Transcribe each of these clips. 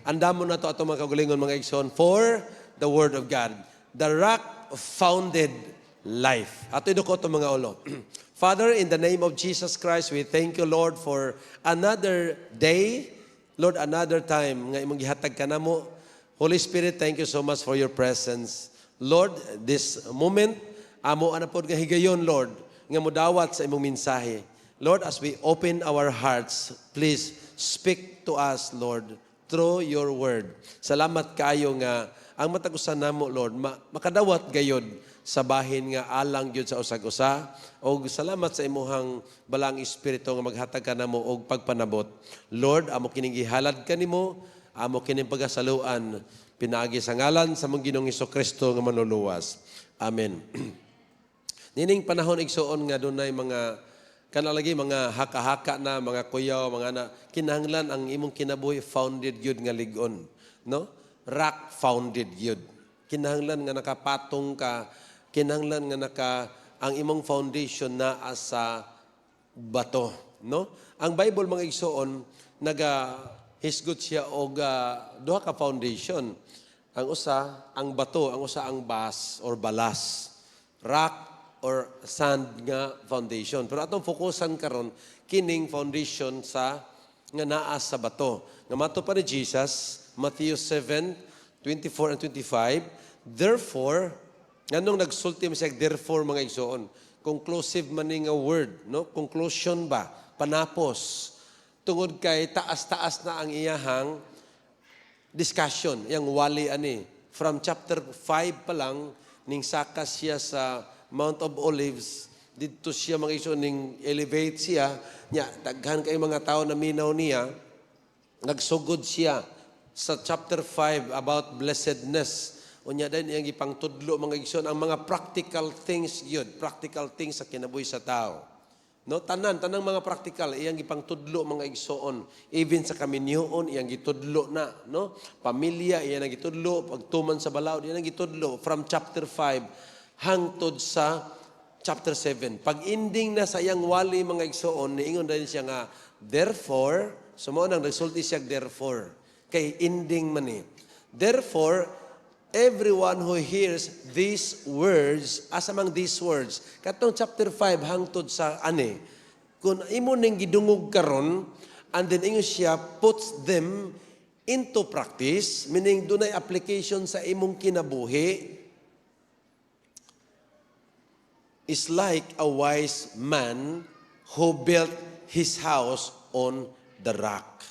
andamon na to ato mga kagulingon mga igsoon for the Word of God. The rock founded life. Ato iduko to mga ulo. Father, in the name of Jesus Christ, we thank you, Lord, for another day. Lord, another time nga imong gihatag kanamo. Holy Spirit, thank you so much for your presence. Lord, this moment, amo anapod nga higayon, Lord, nga mudawat sa imong mensahe. Lord, as we open our hearts, please speak to us, Lord, through your word. Salamat kayo nga ang matagusan namo, Lord, makadawat gayod sa bahin nga alang gyud sa usag-usa. Og salamat sa imuhang balang espiritu nga maghatag kanamo og pagpanabot. Lord, amo kining gihalad kanimo, amo kining pagasaluan pinaagi sa ngalan sa mong Ginoong Hesukristo nga manluluwas. Amen. Nining panahon igsuon nga dunay mga kanalagi mga haka-haka na mga kuyaw, mga na kinahanglan ang imong kinabuhi founded gyud nga ligon, no? Rock founded gyud. Kinahanglan nga nakapatong ka, kinahanglan nga ang imong foundation na asa bato, no? Ang Bible mga igsuon hisgot siya og duha ka foundation. Ang usa ang bato, ang usa ang bas or balas. Rock or sand nga foundation. Pero atong fokusan karon kining foundation nga naa sa bato. Nga mato pa ni Jesus, Matthew 7:24 and 25, therefore, nganong nagsulti mo siya, therefore mga igsoon, conclusive man nga word, no? Conclusion ba? Panapos. Tungod kay taas-taas na ang iyahang discussion, yang wali ani. From chapter 5 pa lang, ning sakas siya sa Mount of Olives, dito siya mga iso ning elevate siya, nya daghan kay mga tao na minaw niya, nagsugod siya sa chapter 5 about blessedness. Unya din iyang ipangtudlo mga igsoon ang mga practical things yun, practical things sa kinabuhi sa tao. No, tanang mga practical iyang ipangtudlo mga igsoon, even sa kaminyoon iyang gitudlo na, no? Pamilya iyang gitudlo, pagtuman sa balaod iyang gitudlo from chapter 5 hangtod sa chapter 7. Pag ending na sa iyang wali mga igsoon, niingon din siya nga, therefore, sumo nang resulti siya therefore, kay ending man ni. Therefore, everyone who hears these words, as among these words, katong chapter 5 hangtod sa ani, kung imo ning gidungog karon, and then ingon siya puts them into practice, meaning dunay application sa imong kinabuhi, is like a wise man who built his house on the rock.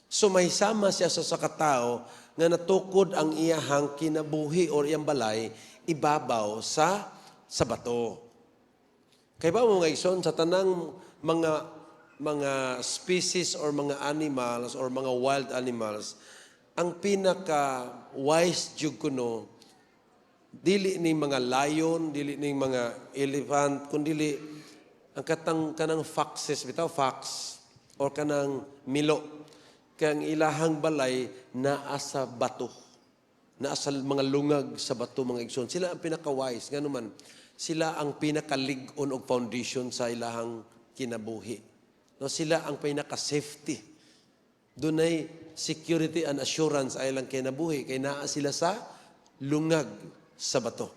So may sama siya sa katao nga natukod ang iyahang kinabuhi or iyang balay ibabaw sa bato. Kay ba mo nga igsoon sa tanang mga species or mga animals or mga wild animals, ang pinaka wise jud kuno dili ning mga lion, dili ning mga elephant, kundi ang kanang foxes, bitaw fox, or kanang milo. Kaya ang ilahang balay naa sa bato, naa sa mga lungag sa bato mga igsoon. Sila ang pinaka-wise, nga naman, sila ang pinaka-lig-on o foundation sa ilahang kinabuhi. No, sila ang pinaka-safety. Dunay security and assurance ay lang kinabuhi, kaya naa sila sa lungag sa bato.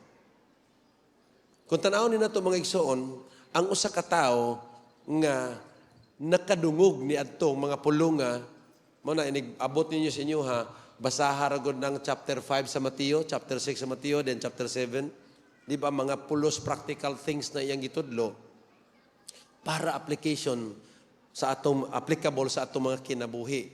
Kung tanawon nina ito mga igsoon, ang usa ka tao nga nakadungog ni adtong mga pulunga, muna inigabot ninyo sa inyo ha, basaha ragod ng chapter 5 sa Mateo, chapter 6 sa Mateo, then chapter 7. Di ba mga pulos practical things na iyang gitudlo para application sa atong applicable sa atong mga kinabuhi.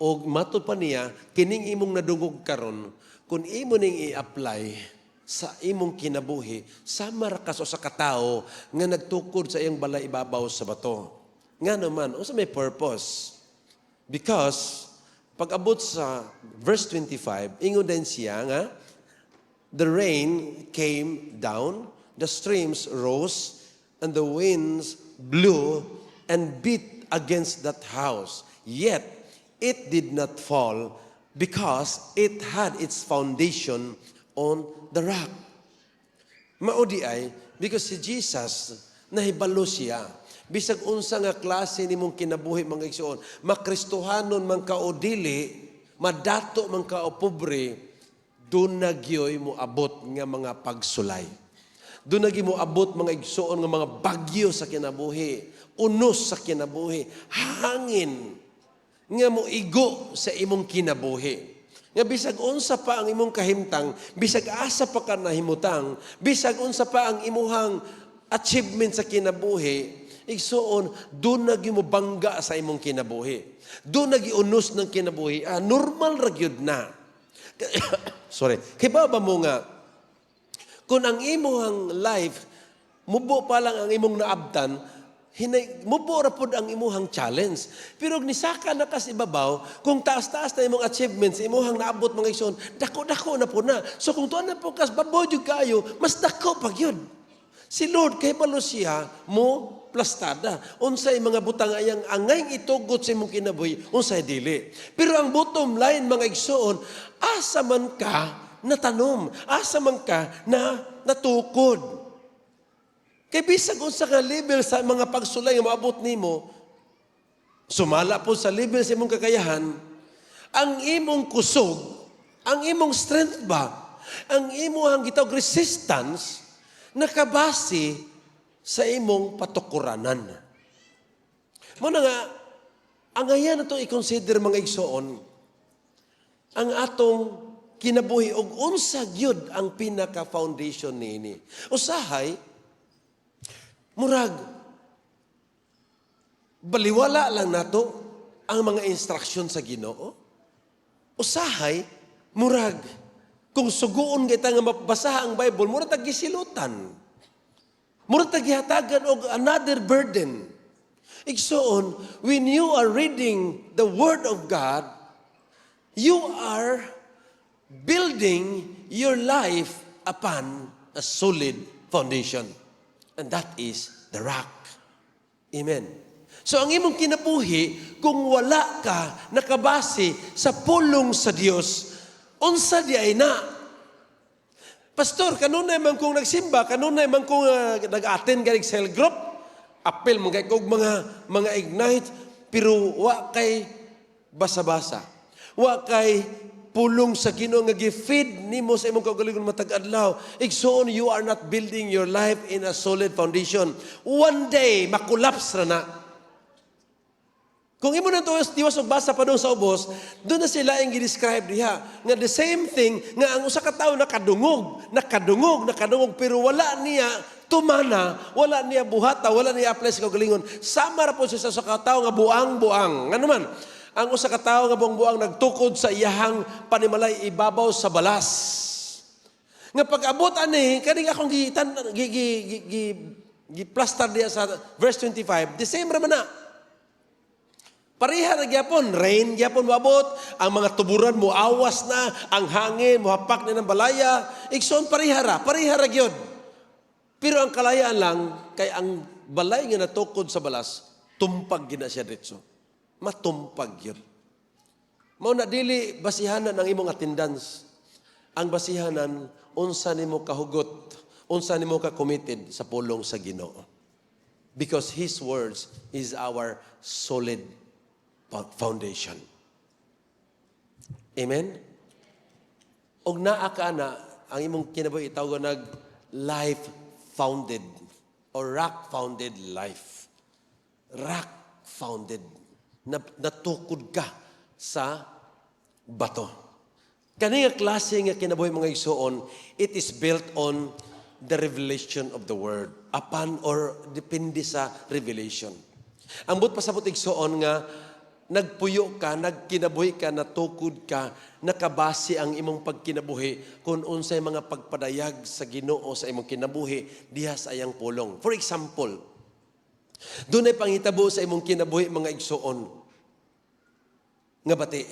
O matod pa niya, kining imong nadungog karon, kung imo ning i-apply sa imong kinabuhi, sama ra ka sa katao nga nagtukod sa iyang balay ibabaw sa bato. Nga naman, o sa may purpose. Because, pag abot sa verse 25, ingon din siya nga, the rain came down, the streams rose, and the winds blew and beat against that house. Yet, it did not fall because it had its foundation on the rock. Maudi ay, because si Jesus, nahibalo siya. Bisag unsa nga klase nimong kinabuhi mga igsoon, makristohanon man ka o dili, madato man ka o pobre, doon na gyoy mo abot nga mga pagsulay. Doon na mo abot mga igsoon nga mga bagyo sa kinabuhi, unos sa kinabuhi, hangin nga mo igo sa imong kinabuhi. Nga bisag unsa pa ang imong kahimtang, bisag asa pa ka nahimutang, bisag unsa pa ang imuhang achievement sa kinabuhi, igsoon, doon mo bangga sa imong kinabuhi. Doon nagiunos ng kinabuhi. Normal ra gyud na. Sorry. Kiba ba mo nga, kung ang imuhang life, mubo pa lang ang imong naabtan, mubo ra pod ang imuhang challenge. Pero nisaka na kas ibabaw, kung taas-taas na imong achievements, imuhang naabot mga igsoon, dako-dako na po na. So kung tuan na po kas babaw jud kayo, mas dako pag yun. Si Lord kay palo siya mo plastada. Unsay mga butang ayang angay itugot sa imong kinabuhi, unsay dili. Pero ang bottom line mga igsoon, asa man ka natanom, asa man ka na natukod. Kay bisag unsa ka level sa mga pagsulay nga maabot nimo, sumala po sa level sa imong kakayahan, ang imong kusog, ang imong strength ba, ang imong gitawag resistance, nakabase sa imong patukuranan. Muna nga, ang ayan na ito i-consider mga igsoon, ang atong kinabuhi og unsa gyud ang pinaka-foundation niini. Usahay, murag, baliwala lang nato ang mga instruction sa Ginoo. Usahay, murag, kung suguon kita nga mabasa ang Bible, murag tagisilutan. Murag tagihatagan og another burden. Igsoon, when you are reading the Word of God, you are building your life upon a solid foundation. And that is the rock. Amen. So ang imong kinabuhi, kung wala ka nakabase sa pulong sa Dios, unsa di ay na? Pastor, kanunay man kung nagsimba, kanunay man kung nag-attend ka ng cell group, apel mo kay kog mga ignite, pero wa kay basa-basa. Wa kay pulong sa Ginoo nga gi-feed nimo sa imong kaugalingon matag adlaw. Igsoon, you are not building your life in a solid foundation. One day makulaps ra na. Kung imo na tuwas diwas og basa pa doon sa ubos, doon na sila ang gi-describe diha nga the same thing nga ang usa ka tawo nakadungog pero wala niya tumana, wala niya buhata, wala niya apply sa kaugalingon. Sama ra po siya sa ka tawo nga buang-buang. Ngano man? Ang usa ka tawo nga buang-buang nagtukod sa iyahang panimalay ibabaw sa balas. Nga pag-abot ani kaning akong gi-plaster diya sa verse 25, the same ra man na. Pareha na gyapon, rain gyapon moabot, ang mga tuburan mo awas na, ang hangin mo hapak na ng balaya, igsoon pareha ra gyud. Pero ang kalayaan lang kay ang balay nga natukod sa balas, tumpag gina siya ditso. Matumpag yun. Mao na dili basihanan ang imong attendance. Ang basihanan unsa nimo kahugot, unsa nimo ka committed sa pulong sa Ginoo. Because His words is our solid foundation. Amen? Og naa ka na ang imong kinabuhi itawag nag life-founded or rock-founded life. Rock-founded. Natukod ka sa bato. Kani nga klase nga kinabuhi mga igsoon, it is built on the revelation of the Word. Upon or depende sa revelation. Ang but pasabot igsoon nga nagpuyo ka, nagkinabuhi ka, natukod ka, nakabase ang imong pagkinabuhi kung unsay mga pagpadayag sa Ginoo sa imong kinabuhi diha sa ayang pulong. For example, doon ay pangitabo sa imong kinabuhi mga igsoon nga bati.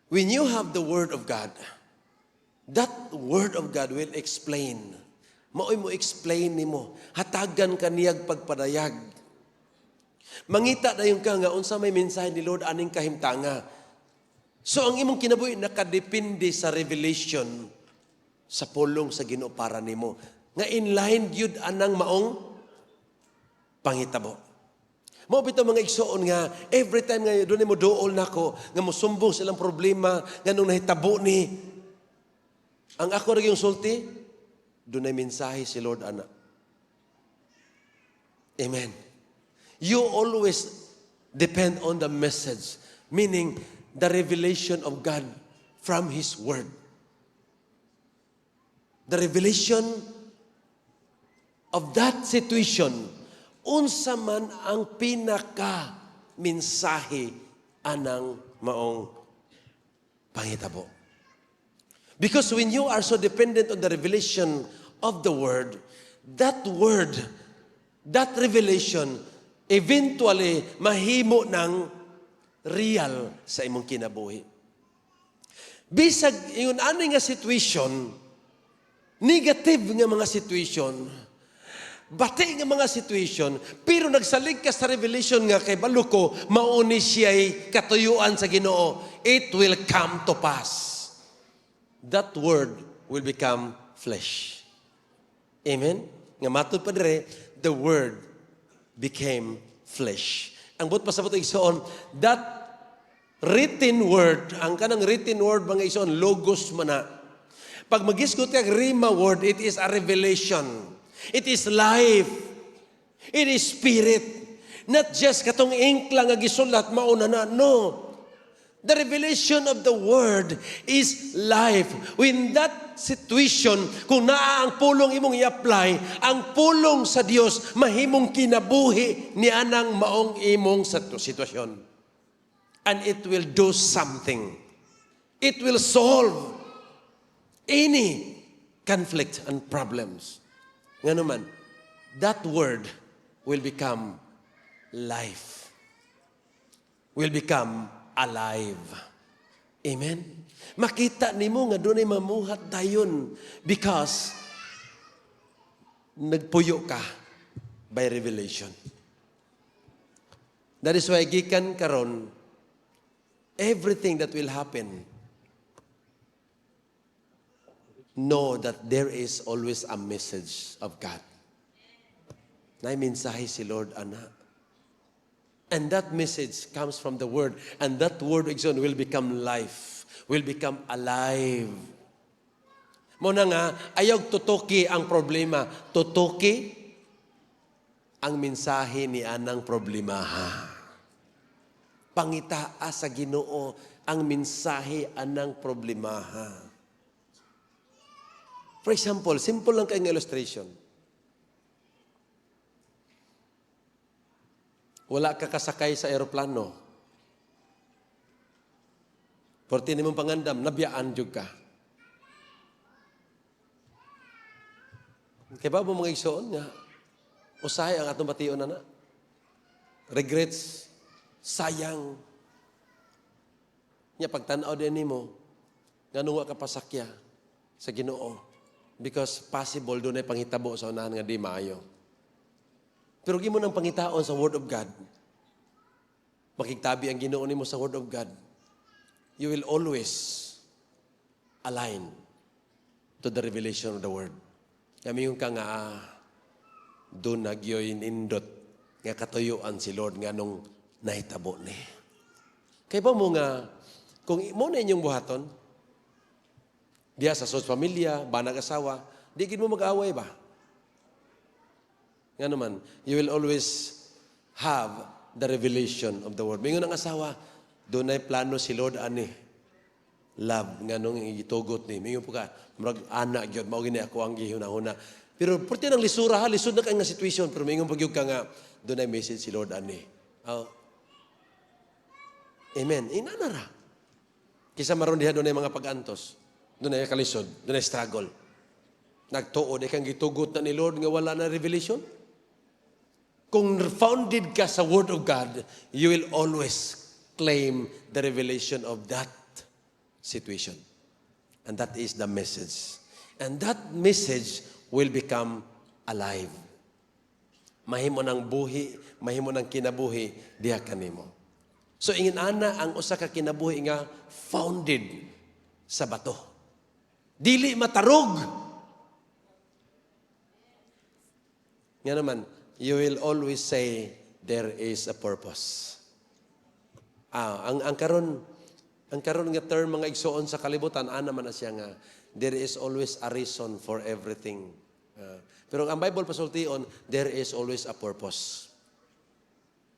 When you have the Word of God, that Word of God will explain. Maoy mo explain nimo, hatagan kaniyag pagpadayag. Mangita dayon ka nga unsa may mensahe ni Lord aning kahimtanga. So ang imong kinabuhi nakadepende sa revelation sa pulong sa Ginoo para nimo. Nga in line gyud anang maong pangitabo. Mao bitaw mga igsoon nga, every time nga doon mo dool nako, nga mosumbong silang problema, nga nung nahitabo ni, ang ako rin yung sulti, doon ay mensahe si Lord ana. Amen. You always depend on the message, meaning the revelation of God from His Word. The revelation of that situation, unsa man ang pinaka mensahe anang maong panghitabo. Because when you are so dependent on the revelation of the Word, that revelation, eventually mahimo ng real sa imong kinabuhi. Bisag yung ani nga situation, negative nga mga situation, bati nga mga situation, pero nagsalig ka sa revelation nga kay baluko, mauni siya'y katuyuan sa Ginoo. It will come to pass. That word will become flesh. Amen? Nga matod pa dire, the word became flesh. Ang but pasabot igsoon, that written word, ang kanang written word mga igsoon, logos man na. Pag mag-isgot ang rima word, it is a revelation. It is life. It is spirit. Not just katong ink lang nga gisulat mauna na. No. The revelation of the word is life. When that situation, kung naa ang pulong imong i-apply, ang pulong sa Dios mahimong kinabuhi ni anang maong imong sitwasyon. And it will do something. It will solve any conflict and problems. Nga naman, that word will become life. Will become alive. Amen? Makita nimo nga doon ay mamuhat dayon because nagpuyo ka by revelation. That is why gikan karon, everything that will happen, know that there is always a message of God. Na mensahe si Lord ana. And that message comes from the Word. And that Word will become life. Will become alive. Muna nga, ayaw tutuki ang problema. Tutuki ang mensahe ni anang problemaha. Pangitaa sa Ginoo ang mensahe anang problemaha. For example, simple lang kayong illustration. Wala ka kasakay sa aeroplano. Porti nimong pangandam, nabiyaan jud ka. Kaya ba mo mga igsoon nga, usahay ang atong bation na. Regrets, sayang. Nya pagtanaw din nimo, ngano nga kapasakya sa Ginoo. Because possible doon ay panghitabo sa unahan nga di maayo. Pero gimo nang pangitaon sa Word of God. Makigtabi ang Ginoo nimo sa Word of God. You will always align to the revelation of the Word. Kami yung ka nga doon nagyoy nindot nga katuyuan si Lord nga nung nahitabo ni. Kaya ba mo nga, kung mo na inyong buhaton, diya sa sos pamilya, banag asawa, di gid mo mag-away ba? Nga naman, you will always have the revelation of the Word. Mingon ang asawa, doon ay plano si Lord ani. Love, nga nung itugot ni. Mingon po ka, marag anak yun, maugin ako ang gihuna-huna. Pero purti ng lisura ha, lisod na kayo nga situation, pero mingon pagyug ka nga, doon ay message si Lord ani. Oh. Amen. Inanara. Kisa maron diha doon ay mga pag-antos. Doon ay kalisod, doon ay struggle. Nagtuod, kang gitugot na ni Lord nga wala na revelation. Kung founded ka sa Word of God, you will always claim the revelation of that situation. And that is the message. And that message will become alive. Mahimo ng buhi, mahimo ng kinabuhi, diha kanimo. So ingin ana ang usa ka kinabuhi nga founded sa bato. Dili matarog. Nga naman, you will always say, there is a purpose. Ang karon nga term mga igsoon sa kalibutan, naman na siya nga, there is always a reason for everything. Pero ang Bible pasultion, there is always a purpose.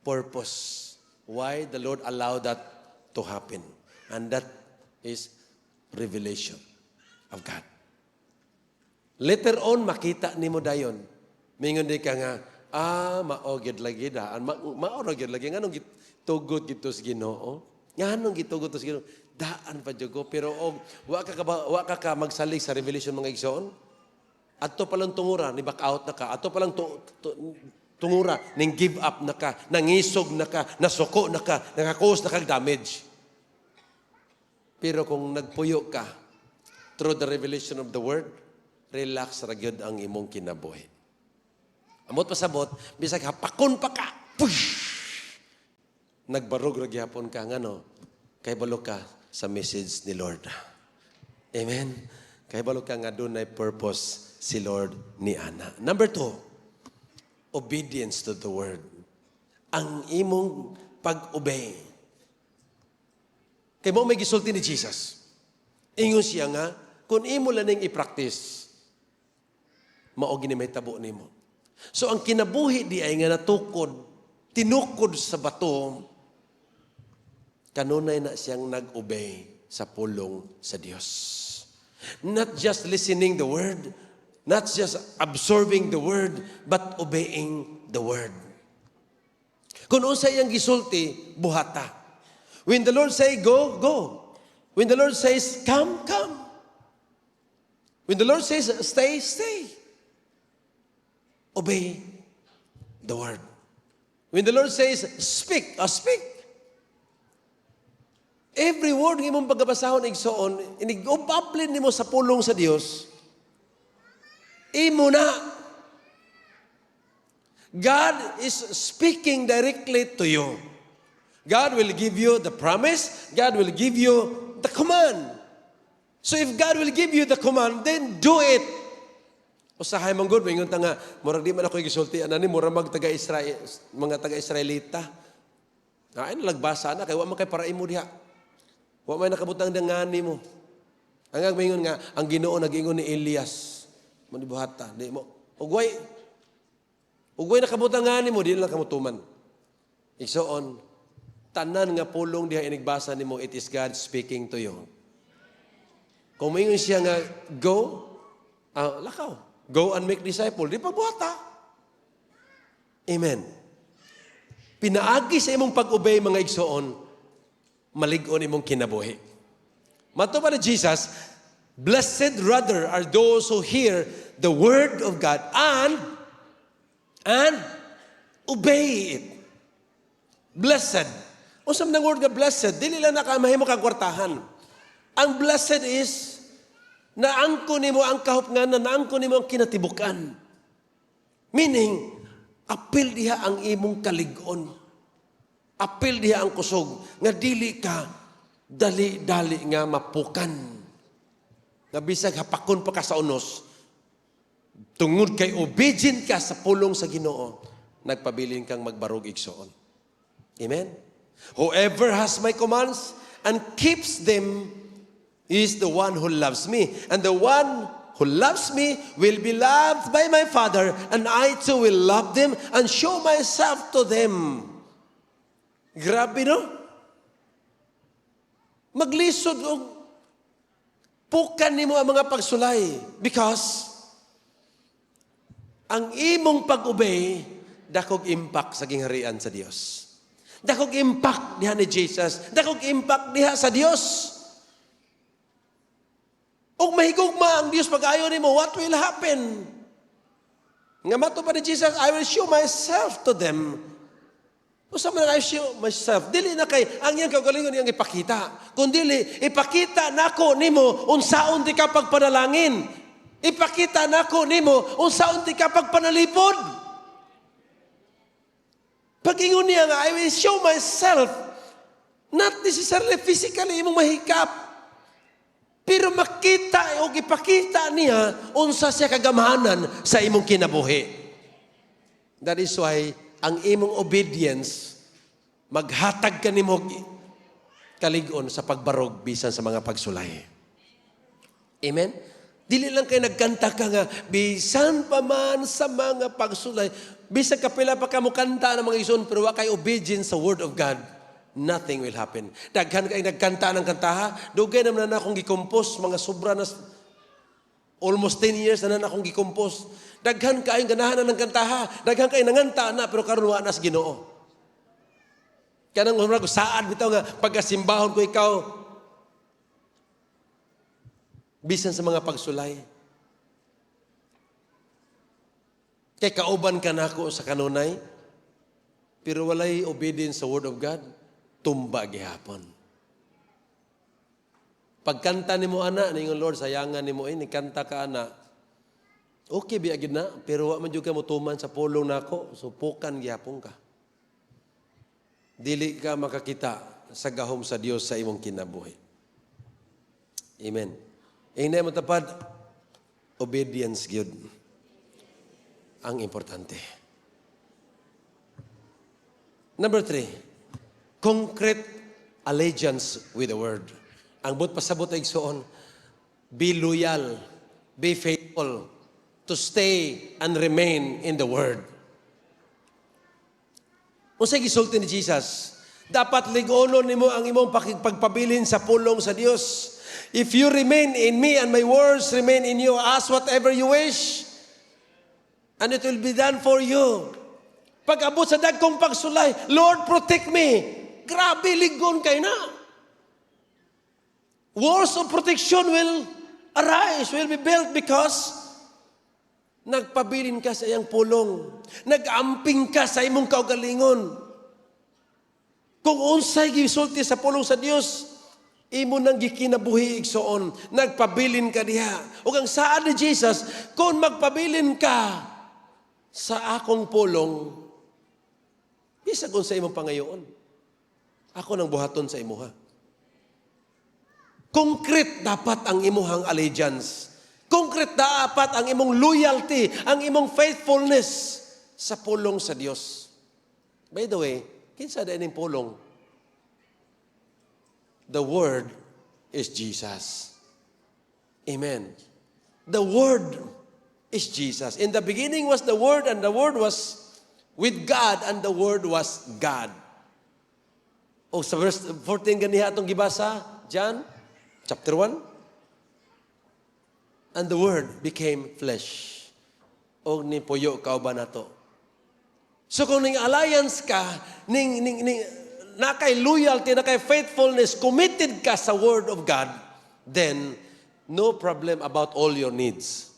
Purpose. Why the Lord allowed that to happen. And that is revelation of God. Later on, makita ni mo dayon. Mingon di ka nga, maogid lagi da. Maorogid lagi. Nga nung gitugot gito sa Ginoo. Nga nung gitugot sa Ginoo. Daan pa dyan. Pero wa ka magsalig sa revelation mga igsoon. Ato palang tungura, ni back out na ka. Ato palang tungura, ning give up na ka, nangisog na ka, nasuko na ka, nakakos na kag damage. Pero kung nagpuyo ka, through the revelation of the Word, relax ra gyud ang imong kinabuhi. Amot pasabot, bisag hapakon pa ka, push! Nagbarog ra gyapon ka ngano, kay balo ka sa message ni Lord. Amen. Kay balo ka nga dunay purpose si Lord ni ana. Number 2, obedience to the Word. Ang imong pag-obey. Kay mo may gisulti ni Jesus. Ingon siya nga, kung imo laning i-practice, mao gini may tabo nimo. So ang kinabuhi di ay nga natukod, tinukod sa bato, kanunay na siyang nag-obey sa pulong sa Dios. Not just listening the Word, not just absorbing the Word, but obeying the Word. Kung unsay ang gisulti, buhata. When the Lord say go, go. When the Lord says come, come. When the Lord says stay, stay. Obey the Word. When the Lord says speak, speak. Every word ng imong pagkabasahon igsoon, inig-upablin nimo sa pulong sa Dios. Imo na. God is speaking directly to you. God will give you the promise. God will give you the command. So if God will give you the command, then do it. Usahay mong good, mingon ta nga, murag di man ako gisulti anani murag taga-Israel, mga taga-Israelita. Ay nalagbasa na kay wa man kay para imo diha. Wa may nakabutang dangani mo. Ang mingon nga ang Ginoo nag-ingon ni Elias. Manibuhata, di mo. Ugway nakabutangan mo, di lang kamutuman. Igsoon, tanan nga pulong diha inigbasa nimo, it is God speaking to you. Kung mayroon siya nga, go, lakaw, go and make disciple, di pagbuhata. Amen. Pinaagi sa imong pag-obey mga igsoon, malig-on imong kinabuhi. Mato pa ni Jesus, blessed rather are those who hear the word of God and obey it. Blessed. Usam ng word nga blessed, dili lang nakamahimo kang kwartahan. Ang blessed is naangko nimo ang kahupnganan, naangko nimo ang kinatibukan. Meaning, apil diha ang imong kalig-on. Apil diha ang kusog nga dili ka dali-dali nga mapukan. Na bisag hapakon pa ka sa unos, tungod kay obedient ka sa pulong sa Ginoo, nagpabilin kang magbarog igsoon. Amen? Whoever has my commands and keeps them is the one who loves me. And the one who loves me will be loved by my Father, and I too will love them and show myself to them. Grabe, no? Maglisod og pukan nimo ang mga pagsulay because ang imong pag-obey dakog impact sa gingharian sa Dios. Dakog impact diha ni Jesus, dakog impact diha sa Dios. Ug mahigugma ang Dios pag-ayo nimo, what will happen? Nga mato pa ni Jesus, I will show myself to them. Usa man I show myself. Dili na kay ang iyang kaugalingon iyang ipakita. Kundi ipakita nako nimo unsaon di ka pagpanalangin. Ipakita nako nimo unsaon di ka pagpanalipod. Pag-ingon niya nga, I will show myself, not necessarily physically imong mahikap, pero makita o ipakita niya unsa siya kagamahanan sa imong kinabuhi. That is why ang imong obedience, maghatag ka nimo kalig-on sa pagbarog bisan sa mga pagsulay. Amen? Dili lang kayo nagkanta ka nga, bisan pa man sa mga pagsulay, bisan kapila pa ka mo kanta ng mga ison, pero wa kay obedience sa Word of God, nothing will happen. Daghan kayo nagkanta ng kantaha, dugay naman na akong gikompos, mga sobra na, almost 10 years na akong gikompos. Daghan kayo ganahan na ng kantaha, daghan kayo nanganta na, pero karon wa na sa Ginoo. Kaya nang umrag, saan bitaw nga, pagkasimbahon ko ikaw, bisan sa mga pagsulay. Kay kauban ka na ako sa kanunay, pero walay obedience sa Word of God, tumba gihapon. Pagkanta ni mo, ana, ningon Lord, sayangan ni mo, kanta ka, ana, okay, biagid na, pero wa man jud ka mutuman sa pulong nako, supukan gihapon ka. Dili ka makakita sa gahom sa Dios sa imong kinabuhi. Amen. Inay mo tapad, obedience gyud ang importante. Number 3, concrete allegiance with the Word. Ang but pasabot ay igsoon, be loyal, be faithful, to stay and remain in the Word. Unsay gisulti ni Jesus? Dapat ligonon nimo ang imong pagpabilin sa pulong sa Dios. If you remain in me and my words remain in you, ask whatever you wish, and it will be done for you. Pag-abot sa dagkong pagsulay, Lord, protect me. Grabe, ligon kayo na. Walls of protection will arise, will be built because nagpabilin ka sa iyang pulong. Nag-amping ka sa imong kaugalingon. Kung unsay gisulti sa pulong sa Dios, imo nang gikinabuhi igsoon, nagpabilin ka diha. Ug ang saad ni Jesus, kung magpabilin ka sa akong pulong, bisag sa imong pangayoon, ako nang buhaton sa imuha. Concrete dapat ang imuhang allegiance. Concrete dapat ang imong loyalty, ang imong faithfulness sa pulong sa Dios. By the way, kinsa da ining pulong? The Word is Jesus. Amen. The Word is Jesus. In the beginning was the Word, and the Word was with God, and the Word was God. O sa verse 14 ganiha atong gibasa, John, chapter 1. And the Word became flesh. O ni puyo kauban nato. So kung ning alliance ka, na kay loyalty, na kay faithfulness, committed ka sa Word of God, then no problem about all your needs.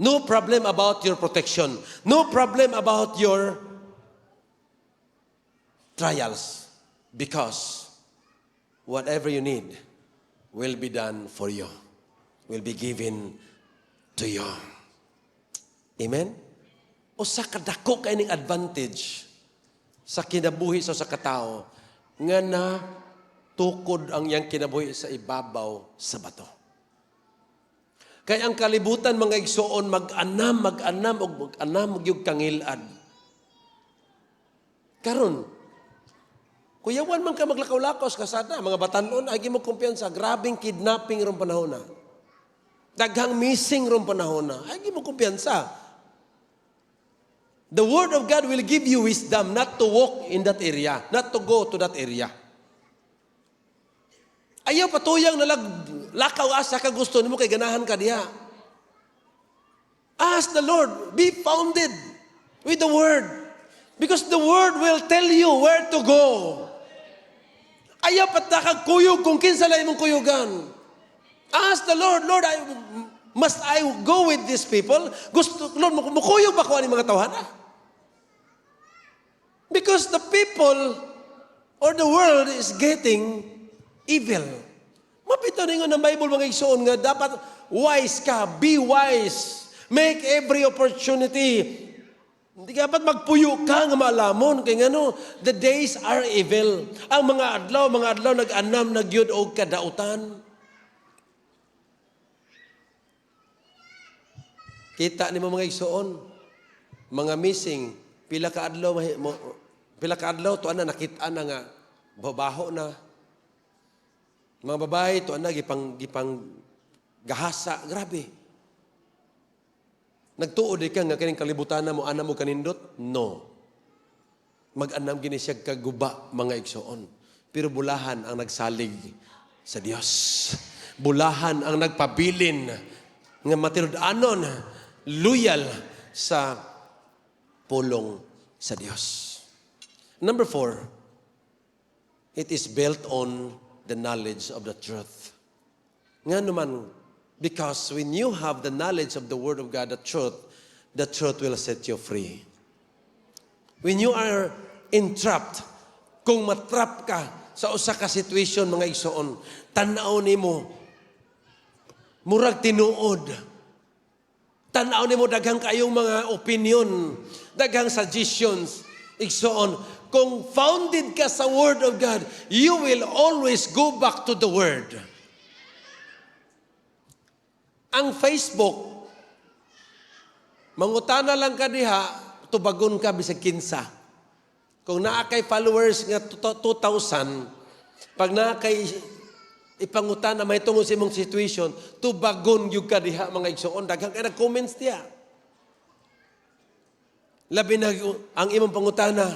No problem about your protection. No problem about your trials. Because whatever you need will be done for you. Will be given to you. Amen? O sa kadako kay ning advantage sa kinabuhi sa katao nga na tukod ang yang kinabuhi sa ibabaw sa bato. Kaya ang kalibutan mga igsoon mag-anam og yung kangilad. Karon, kuyawan man ka maglakaw-lakaw sa kasada, mga batanon, agi mo kumpiyansa, grabing kidnapping ron panahon na. Daghang missing ron panahon na, agi mo kumpiyansa. The Word of God will give you wisdom not to walk in that area, not to go to that area. Ayaw patuyang lakaw asa ka gusto nimo kay ganahan ka diha. Ask the Lord, be founded with the Word. Because the Word will tell you where to go. Ayaw patakag kuyog kung kinsa lang imong kuyugan. Ask the Lord, Lord, must I go with these people? Gusto, Lord, mukuyog ba ko ani mga tawhana? Because the people or the world is getting evil. Mapito ningon ng Bible mga igsoon nga dapat wise ka, be wise. Make every opportunity. Hindi ka dapat magpuyo ka nga maalamon kay ngano, the days are evil. Ang mga adlaw nag-anam nagyud og kadautan. Kita ni mga igsoon, mga missing Pila ka adlaw to ana nakita na nga babaho na. Mga babae to ana gipang gahasa, grabe. Nagtuod ka nga kining kalibutan mo ana mo kanindot? No. Mag-anam gini siya kaguba mga igsoon. Pero bulahan ang nagsalig sa Dios. Bulahan ang nagpabilin nga matinud-anon loyal sa pulong sa Dios. Number 4, it is built on the knowledge of the truth. Nga naman, because when you have the knowledge of the Word of God, the truth will set you free. When you are entrapped, kung matrap ka sa usa ka situation mga igsoon, tan-aw nimo murag tinuod. Tan-aw nimo daghang kayong mga opinion, daghang suggestions, igsoon. Kung founded ka sa Word of God, you will always go back to the Word. Ang Facebook, mangutana lang ka diha, tubagon ka bisag kinsa. Kung naa kay followers nga 2,000, pag naa kay ipangutana may tungod sa imong situation, tubagon gyud ka diha mga igsoon, daghang kay nag-comments diha. Labi na ang imong pangutana,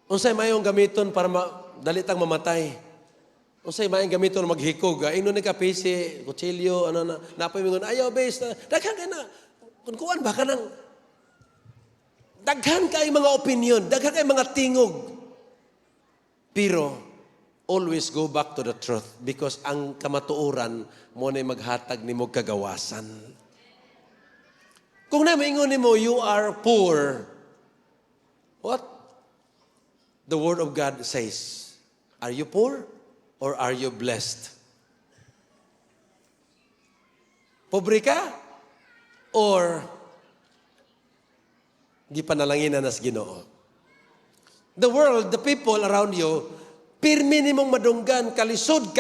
unsay mayong gamiton para dalitang mamatay? Unsay mayong gamiton maghikog? Ino ni kapisi, kutsilyo, ano na, napoy mingon, ayaw base na, daghan ka na, kuan ba ka nang, daghan kay mga opinion, daghan kay mga tingog. Pero, always go back to the truth because ang kamatuoran mo na maghatag ni mo kagawasan. Kung namaingon ni mo, you are poor, what? The Word of God says, are you poor? Or are you blessed? Pobre ka? Or di panalanginan nas Ginoo? The world, the people around you, pirmi nimong madunggan, kalisod,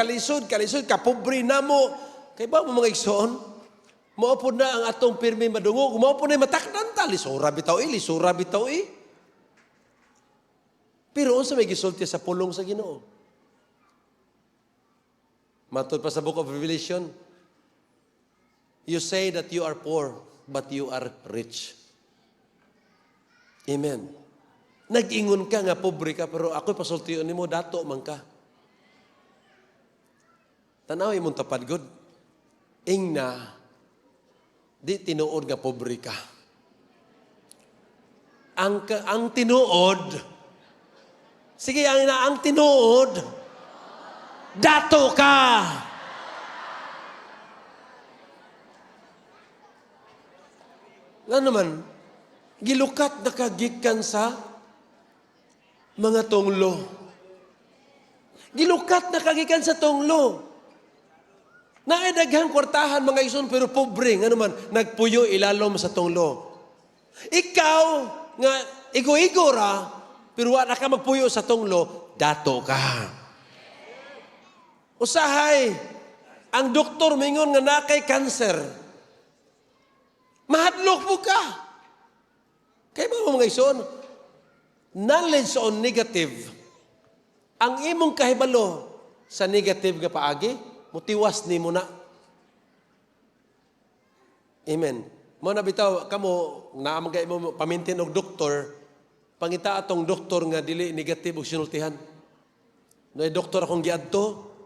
kapobre na mo. Kaya ba mo mga igsoon? Maupod na ang atong pirmi madungog. Maupod na matakdan ta. Lisura bitaw eh. Pero unsa may gisulti sa pulong sa Ginoo? Matod pa sa Book of Revelation, you say that you are poor, but you are rich. Amen. Nag-ingon ka nga pobre ka, pero ako'y pasultiyon nimo dato man ka. Tanaw imong tapad good. Ingna, di tinuod nga pobre ka. Ang tinuod, sige, ang tinuod, dato ka. Nga naman, gilukat na kagikan sa mga tunglo. Gilukat na kagikan sa tunglo. Naedaghang kwartahan mga ison pero pobre. Nga naman, nagpuyo ilalom sa tunglo. Ikaw, nga igo-igo ra, pero wala ka magpuyo sa tunglo, dato ka. Usahay, ang doktor mingon nga nakay cancer. Mahadlok mo ka. Kaya ba mga ison, knowledge on negative, ang imong kahibalo sa negative nga paagi, mutiwas ni mo na. Amen. Mo na bitaw, kamo, naamagay mo pamintin og doktor, pangita atong doktor nga dili negative og sinultihan. Noy doktor akong giadto,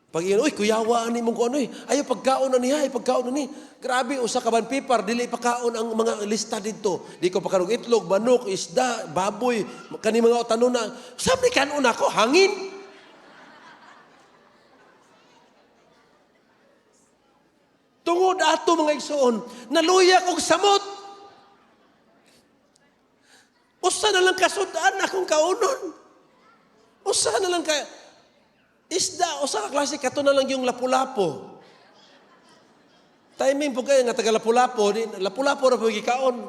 pag iyon, uy, kuyawa ni mong kuano eh. Ayaw, pagkaon na niya, pagkaon na ni. Grabe, usa ka ban pipar, dili pagkaon ang mga lista dito. Di ko pagkaroon itlog, manok, isda, baboy, kani mga tanong na, sabi kanon ako, hangin. Tungod ato mga igsoon, naluya kong samot. Usa na lang kasudaan akong kaunon. Usa na lang isda, usa ka klase, kato na lang yung lapu-lapo. Timing po kayo nga taga lapu-lapo na po gikaon.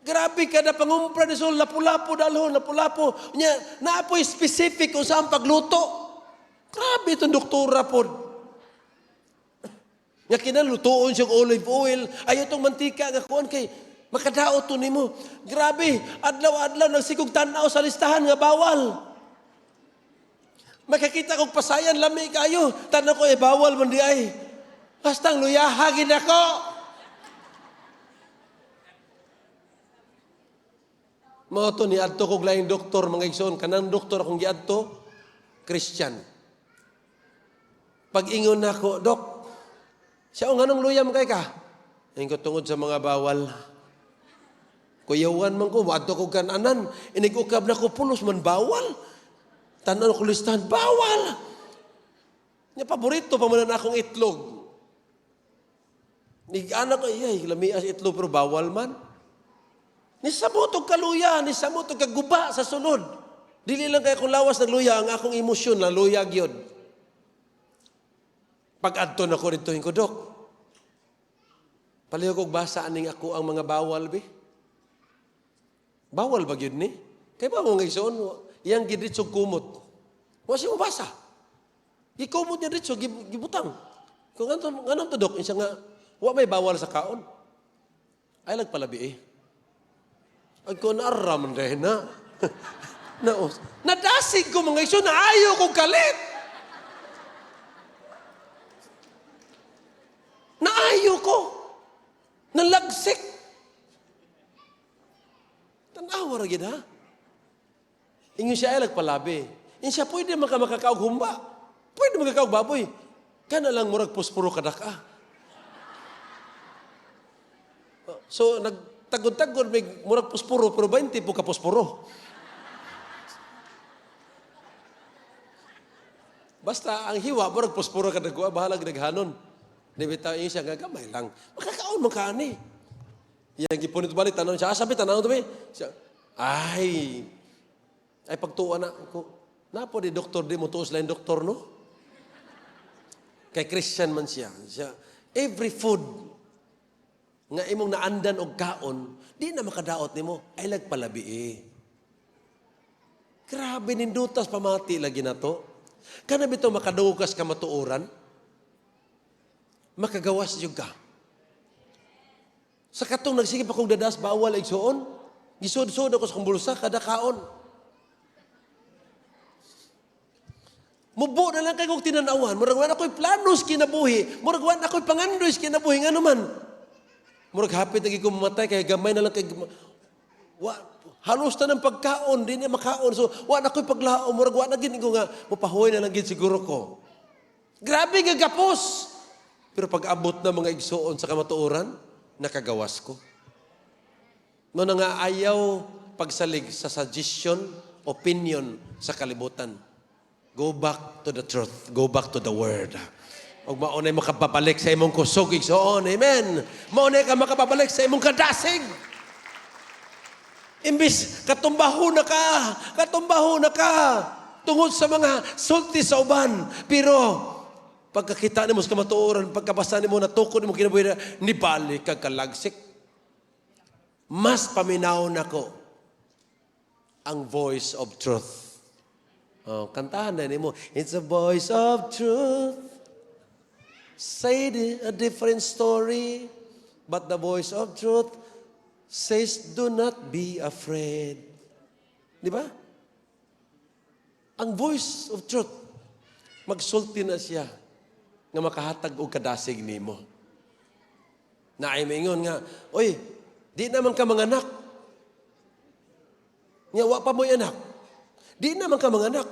Grabe ka na pangumpra ni Sol, lapu-lapo dalhon, lapu-lapo. Naapoy specific kung saan pagluto. Grabe itong doktora po. Nga kinalutoon siyang olive oil, ayaw itong mantika nga kuhan kay, Makadaot to nimo. Grabe, adlaw-adlaw nagsigog tanaw sa listahan nga bawal. Makakita kong pasayan lami kayo. Tanaw ko bawal man di ay. Basta luyahagin ako. Mao to ni adto kog laing doktor mga igsoon, kanang doktor akong giadto, Christian. Pag ingon nako, Dok, siya nganong luyam kay ka? Ayun ko tungod sa mga bawal. Kuyawan man ko, wadto ko kananan, inigukab na ko pulos man bawal. Tanan ko listahan, bawal. Nya paborito pa man akong itlog. Nig-anak ko, lamias itlog pero bawal man. Nisamutog kaluya, nisamutog kaguba sa sunod. Dili lang kaya kung lawas ng luya, ang akong emosyon na luya gyud. Pag-adto na ko rito, ko, Dok, paliho kong basa aning ako ang mga bawal, be? Bawal ba yun ni? Kaya ba mga igsoon, iyang gidritsog kumot. Wala siya mabasa. Gikumot niya dritsog, gibutang. Kung anong to, Dok, isa nga, wala may bawal sa kaon. Ay, lagpalabi eh. Ay ko naaram rin na. Nadasig ko mga igsoon, na ayaw kong kalit. Naayo ko. Nalagsik. Tanawa ra gid ha. Ingon siya ay lagpalabi. In siya pwede makakaog humba. Pwede makakaog baboy. Kana lang murag puspuro kadaka. So nagtagod-tagod may murag puspuro pero 20 po ka puspuro. Basta ang hiwa murag puspuro kadagwa bahala gidaghanon. Di bitaw yung siya, gagamay lang. Makakaon man ka ani. Yang gipunit balik, tanong siya, sabi, tanong ito ba? Siya, ay pagtuwa na ako. Napo di doktor, di mo tuos lang doktor, no? Kay Christian man siya. Every food nga imong naandan og kaon, di na makadaot nimo ay lagpalabi eh. Grabe nindutas pamati lagi na to. Kana bitaw makadugas ka matuoran, makagawas yung ka. Sa katong nagsigip akong dadas, bawal igsoon. Gisod-sod ako sa kong bulsa, kada kaon. Mubo na lang kayo kong tinanawan. Muragwan ako'y planos kinabuhi. Muragwan ako'y pangandoy kinabuhi. Nga naman. Murag hapit lagi ko mamatay, kaya gamay na lang kayo. Halos na ng pagkaon, di niya makaon. So, wala ako'y paglaon. Muragwan na gini ko nga, mapahuay na lang gini siguro ko. Grabe nga gapos. Pero pag abot na mga igsoon sa kamatuoran, nakagawas ko. No na nga ayaw pagsalig sa suggestion, opinion sa kalibutan. Go back to the truth. Go back to the word. Huwag maunay makapabalik sa imong kusog, igsoon. Amen. Maunay ka makapabalik sa imong kadasig. Imbis, katumbaho na ka. Tungod sa mga sulti sa uban. Pero, pagkakita ni mo sa kamatuoran, pagkabasa ni mo, natukod ni mo kinabuhi na, nibalik kag kalagsik. Mas paminaw na ko ang voice of truth. Oh, kantahan na ni mo, it's a voice of truth. Say a different story, but the voice of truth says, do not be afraid. Di ba? Ang voice of truth, magsulti na siya nga makahatag og kadasig nimo. Naay maingon nga, oy, di naman ka manganak. Nga wa pa mo'y anak. Di naman ka manganak.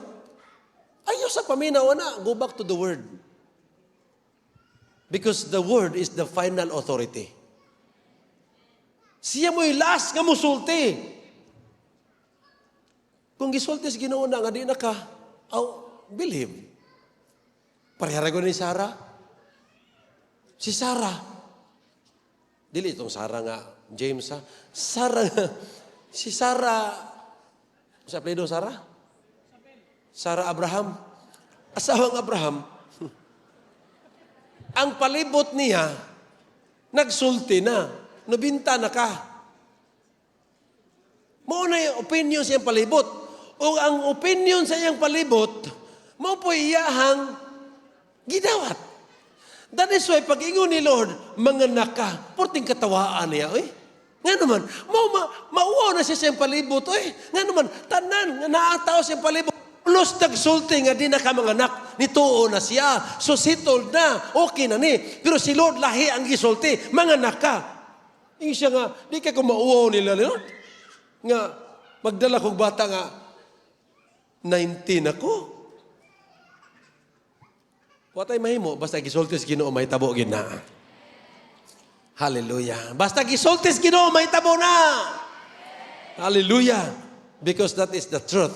Ayaw sa paminaw na, go back to the word. Because the word is the final authority. Siya mo'y last nga musulti. Kung gisulti sa Ginoo na nga di na ka, believe. Parehara ko ni Sarah. Si Sarah. Dili itong Sarah nga, James ha. Sarah nga. Si Sarah. Sa apelido Sarah? Sarah Abraham. Asawang Abraham. Ang palibot niya, nagsulti na. Nabinta na ka. Mauna yung opinion sa iyang palibot. O ang opinion sa iyang palibot, mo po iyahang gidawat. That is why, pag ingon ni Lord, mga naka, porting katawaan niya, Nga naman, mauwaw na siya siyang palibot. Nga naman, tanan, naataw siyang palibot. Los nagsulti nga di na ka mga anak, nituo na siya. So sitol na, okay na ni. Pero si Lord lahi ang gisulti, mga anak ka. Yung siya nga, di ka kumauwaw nila, Lord. Nga, magdala kong bata nga, 19 ako. Watay mahimo, basta gisulti sa Ginoo, may tabo gina. Hallelujah. Basta gisulti sa Ginoo, may tabo na. Hallelujah. Because that is the truth.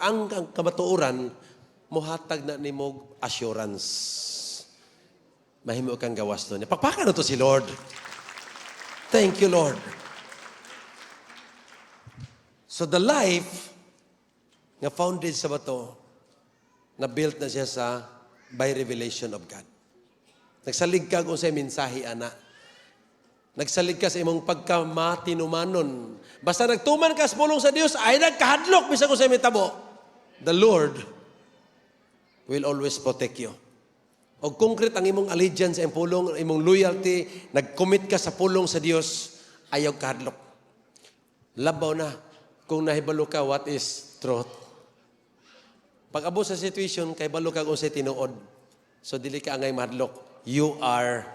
Ang kamatuoran, muhatag na ni mo assurance. Mahimo kang gawas doon. Pakpakan na to si Lord. Thank you, Lord. So the life nga founded sa bato, na built na siya by revelation of God. Nagsalig ka kung sa mensahe, ana. Nagsalig ka sa imong pagkamatinumanon. Basta nagtuman ka sa pulong sa Diyos, ay nagkahadlok, bisa ko sa imong tabo. The Lord will always protect you. O concrete ang imong allegiance sa imong pulong, imong loyalty, nag-commit ka sa pulong sa Diyos, ayaw kahadlok. Labaw na kung nahibalo ka what is truth. Pag-abo sa situation, kay balo ka kung sa tinuod. So dili ka angay mahadlok. You are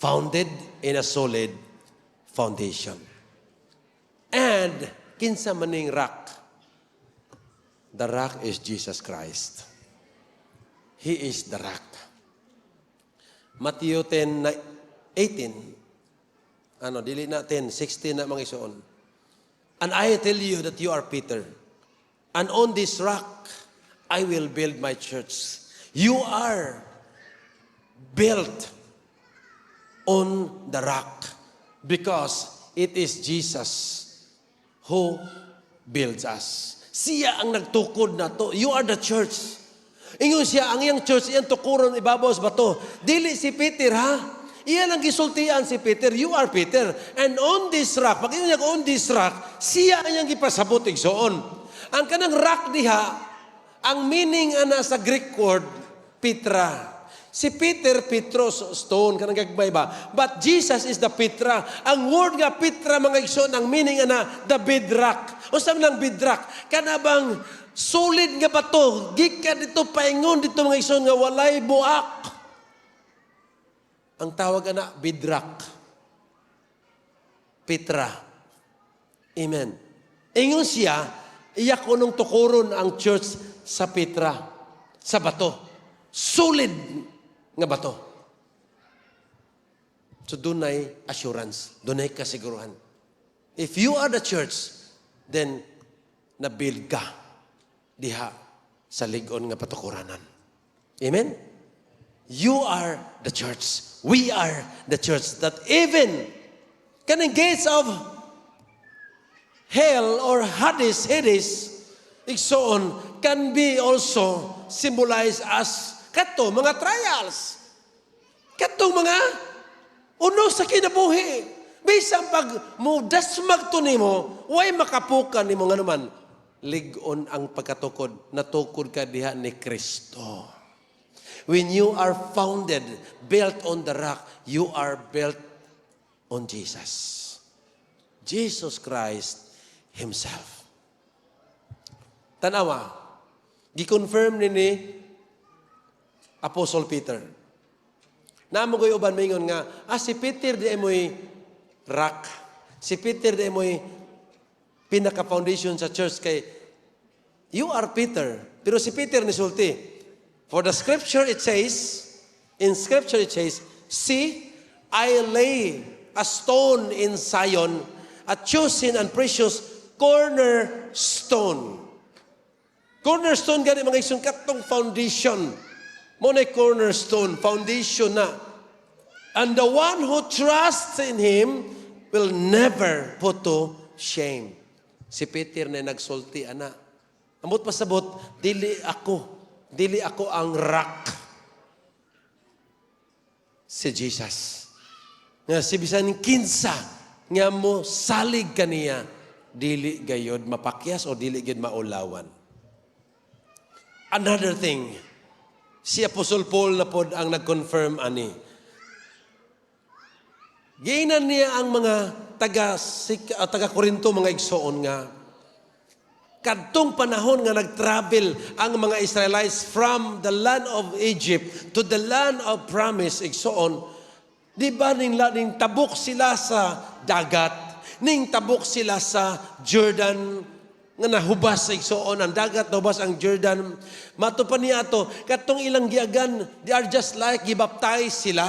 founded in a solid foundation. And kinsa maning rock? The rock is Jesus Christ. He is the rock. Matthew 10:18. Dili na 10:16 na mga isuon. And I tell you that you are Peter. And on this rock I will build my church. You are built on the rock because it is Jesus who builds us. Siya ang nagtukod na to. You are the church. Ingon siya, ang iyang church, iyang tukuron ibabaw sa bato. Dili si Peter, ha? Iyan ang gisultian si Peter. You are Peter. And on this rock, pag ingon niya on this rock, siya ang iyang gipasabot igsoon. Ang kanang rock diha, ang meaning ana sa Greek word, Petra. Si Peter, Petros, stone, kanang gagbay ba? But Jesus is the Petra. Ang word nga Petra, mga igsoon, ang meaning na the bedrock. O saan lang bedrock? Kanabang solid nga bato. Gikan dito, paingon dito, mga igsoon, nga walay buak. Ang tawag na bedrock. Petra. Amen. Ingon siya, iyak ko nung tukuron ang church sa Petra. Sa bato. Solid nga bato. So dunay assurance, dunay kasiguruhan. If you are the church, then nabuild ka diha sa lig-on nga patukuranan. Amen? You are the church. We are the church that even kanang gates of hell or Hades, igsoon, can be also symbolized as kato mga trials. Kato mga uno sa kinabuhi. Bisan pag mo dasmag to nimo, way makapukan nimo nga naman. Lig-on ang pagkatukod, natukod ka diha ni Kristo. When you are founded, built on the rock, you are built on Jesus. Jesus Christ Himself. Tanawa, gi-confirm ni Apostle Peter. Namo koy uban maingon nga, si Peter di moy rock. Si Peter di moy pinaka-foundation sa church kay you are Peter. Pero si Peter ni sulti. For the scripture it says, see, I lay a stone in Zion, a chosen and precious cornerstone. Cornerstone gani mga isong katong foundation. Muna cornerstone, foundation na. And the one who trusts in Him will never put to shame. Si Peter na nagsulti, ana. Amot pasabot, dili ako ang rock. Si Jesus. Nga si bisan kinsa, nga mo salig kaniya, dili gayod mapakyas o dili gayod maulawan. Another thing, si Apostle Paul na pod ang nag-confirm ani. Giinan niya ang mga taga-Korinto, mga igsoon nga. Kadtong panahon nga nag-travel ang mga Israelites from the land of Egypt to the land of promise, igsoon, di ba ning tabok sila sa dagat, ning tabok sila sa Jordan, nga nahubas sa igsoon, ang dagat nahubas ang Jordan. Matupan niya to, katong ilang giagan, they are just like gibaptize sila.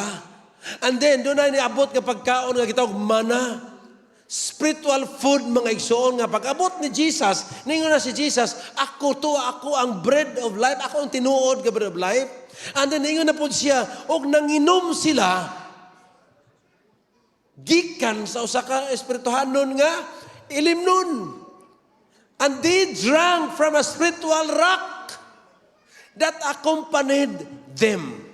And then, doon na niabot nga pagkaon nga kitawag mana. Spiritual food, mga igsoon nga. Pag-abot ni Jesus, ningon na si Jesus, ako ang bread of life, ako ang tinuod nga bread of life. And then, ningon na po siya, og nanginom sila, gikan sa usa ka espirituhanon nga, ilimnon. And they drank from a spiritual rock that accompanied them.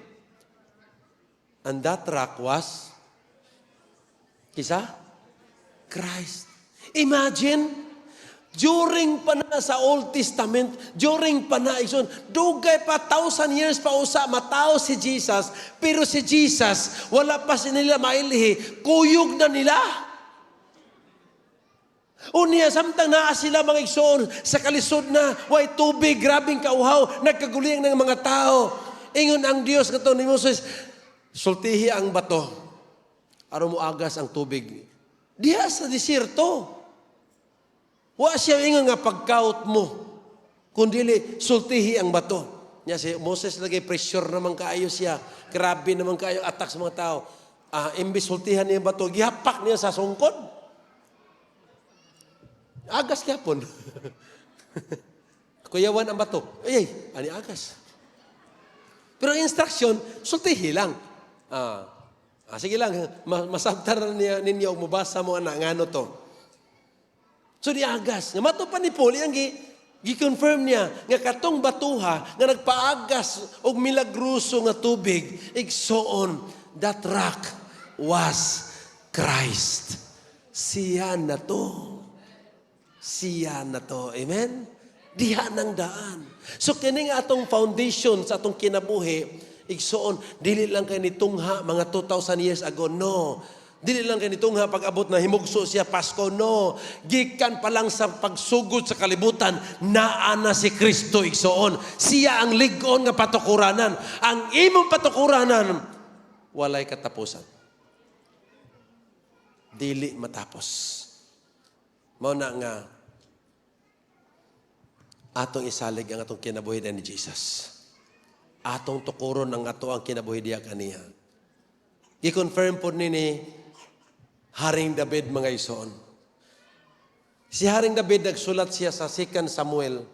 And that rock was, kisa? Christ. Imagine, during pa na sa Old Testament, during pa na, dugay pa 1,000 years pa usa, matao si Jesus, pero si Jesus, wala pa nila mailihi, kuyog na nila. Unya, samtang naa sila mga igsoon, sa kalisod na, way tubig, grabing kauhaw, nagkaguling ng mga tao. Ingon ang Diyos, kato ni Moses, sultihi ang bato, aron mo agas ang tubig. Diha sa desierto. Wa siya ingon nga pagkaut mo, kundili sultihi ang bato. Nya si Moses lagi pressure naman kaayo siya. Grabe naman kaayo attack sa mga tao. Imbis sultihan niya ang bato, gihapak niya sa sungkod. Agas gyapon. Kuyawan ang bato. Ay, ani agas. Pero instruction, sultihi lang. Sige lang, masabtar niya ninyo, mabasa mo anak, ngano to. So di agas. Nga matupan ni Paul, ang gi-confirm niya, nga katong batuha, nga nagpaagas og milagruso nga tubig, igsoon, that rock was Christ. Siya na to. Siya na to. Amen? Diha ng daan. So kining atong foundation sa atong kinabuhi, igsoon, dili lang kay nitungha mga 2,000 years ago, no. Dili lang kay nitungha pag-abot na himugso siya Pasko, no. Gikan pa lang sa pagsugod sa kalibutan, naa na si Kristo, igsoon. Siya ang lig-on nga patukuranan. Ang imong patukuranan, walay katapusan. Dili matapos. Mao na nga, atong isalig ang atong kinabuhi ni Jesus. Atong tukuron ng ato ang kinabuhi diya kaniya. I-confirm po ni Haring David, mga igsoon. Si Haring David nagsulat siya sa 2 Samuel.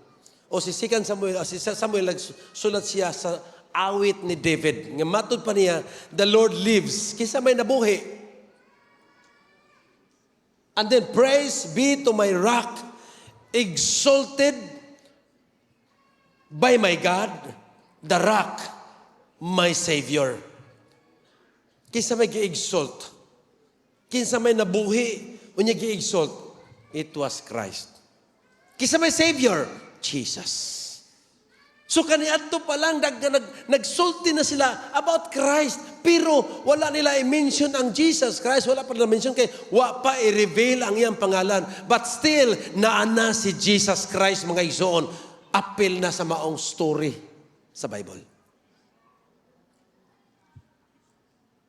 Si Samuel nagsulat siya sa awit ni David. Nga matod pa niya, the Lord lives. Kisa may nabuhi. And then, praise be to my rock, exalted by my God, the rock, my Savior. Kinsa may gi-exalt, kinsa may nabuhi, unya gi-exalt, it was Christ. Kinsa may Savior, Jesus. So kaniadto pa lang, nagsulti na sila about Christ, pero wala nila i-mention ang Jesus Christ, wala pa nila mention kay, wa pa i-reveal ang iyang pangalan. But still, naana si Jesus Christ, mga igsoon, apil na sa maong story sa Bible.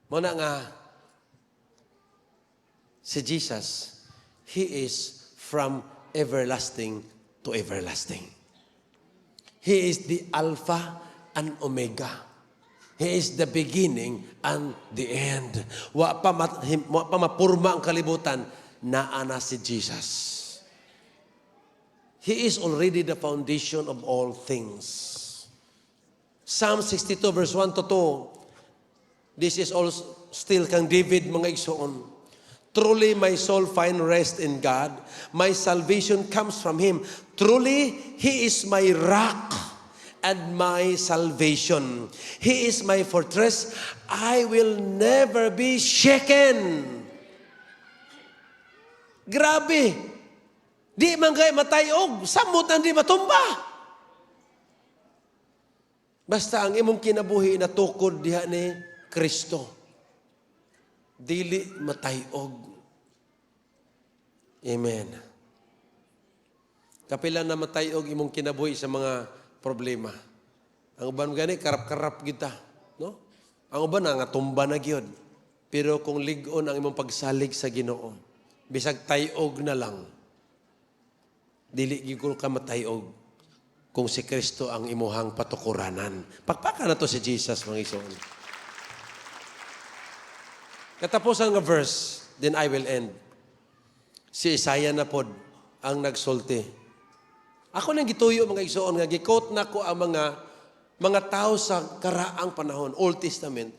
Muna nga, si Jesus, He is from everlasting to everlasting. He is the Alpha and Omega. He is the beginning and the end. Wa pa mapurma ang kalibutan, naana si Jesus. He is already the foundation of all things. Psalm 62 verse 1 to 2. This is all still kang David, mga igsoon. Truly my soul find rest in God. My salvation comes from Him. Truly, He is my rock and my salvation. He is my fortress. I will never be shaken. Grabe. Di man kay matayog. Samot ang di matumba. Basta ang imong kinabuhi na tukod diha ni Kristo. dili matayog. Amen. Kapila na matayog imong kinabuhi sa mga problema. Ang uban gani karap-karap kita, no? Ang uban nga tumba na gyud. Pero kung lig-on ang imong pagsalig sa Ginoo, bisag tayog na lang, dili gyud ka matayog kung si Kristo ang imuhang patukuranan. Pagpaka na to si Jesus, mga igsoon. Katapusan nga verse, then I will end. Si Isaiah na pod ang nagsulti. Ako nang gituyo, mga igsoon, nga gikot na ko ang mga tao sa karaang panahon, Old Testament,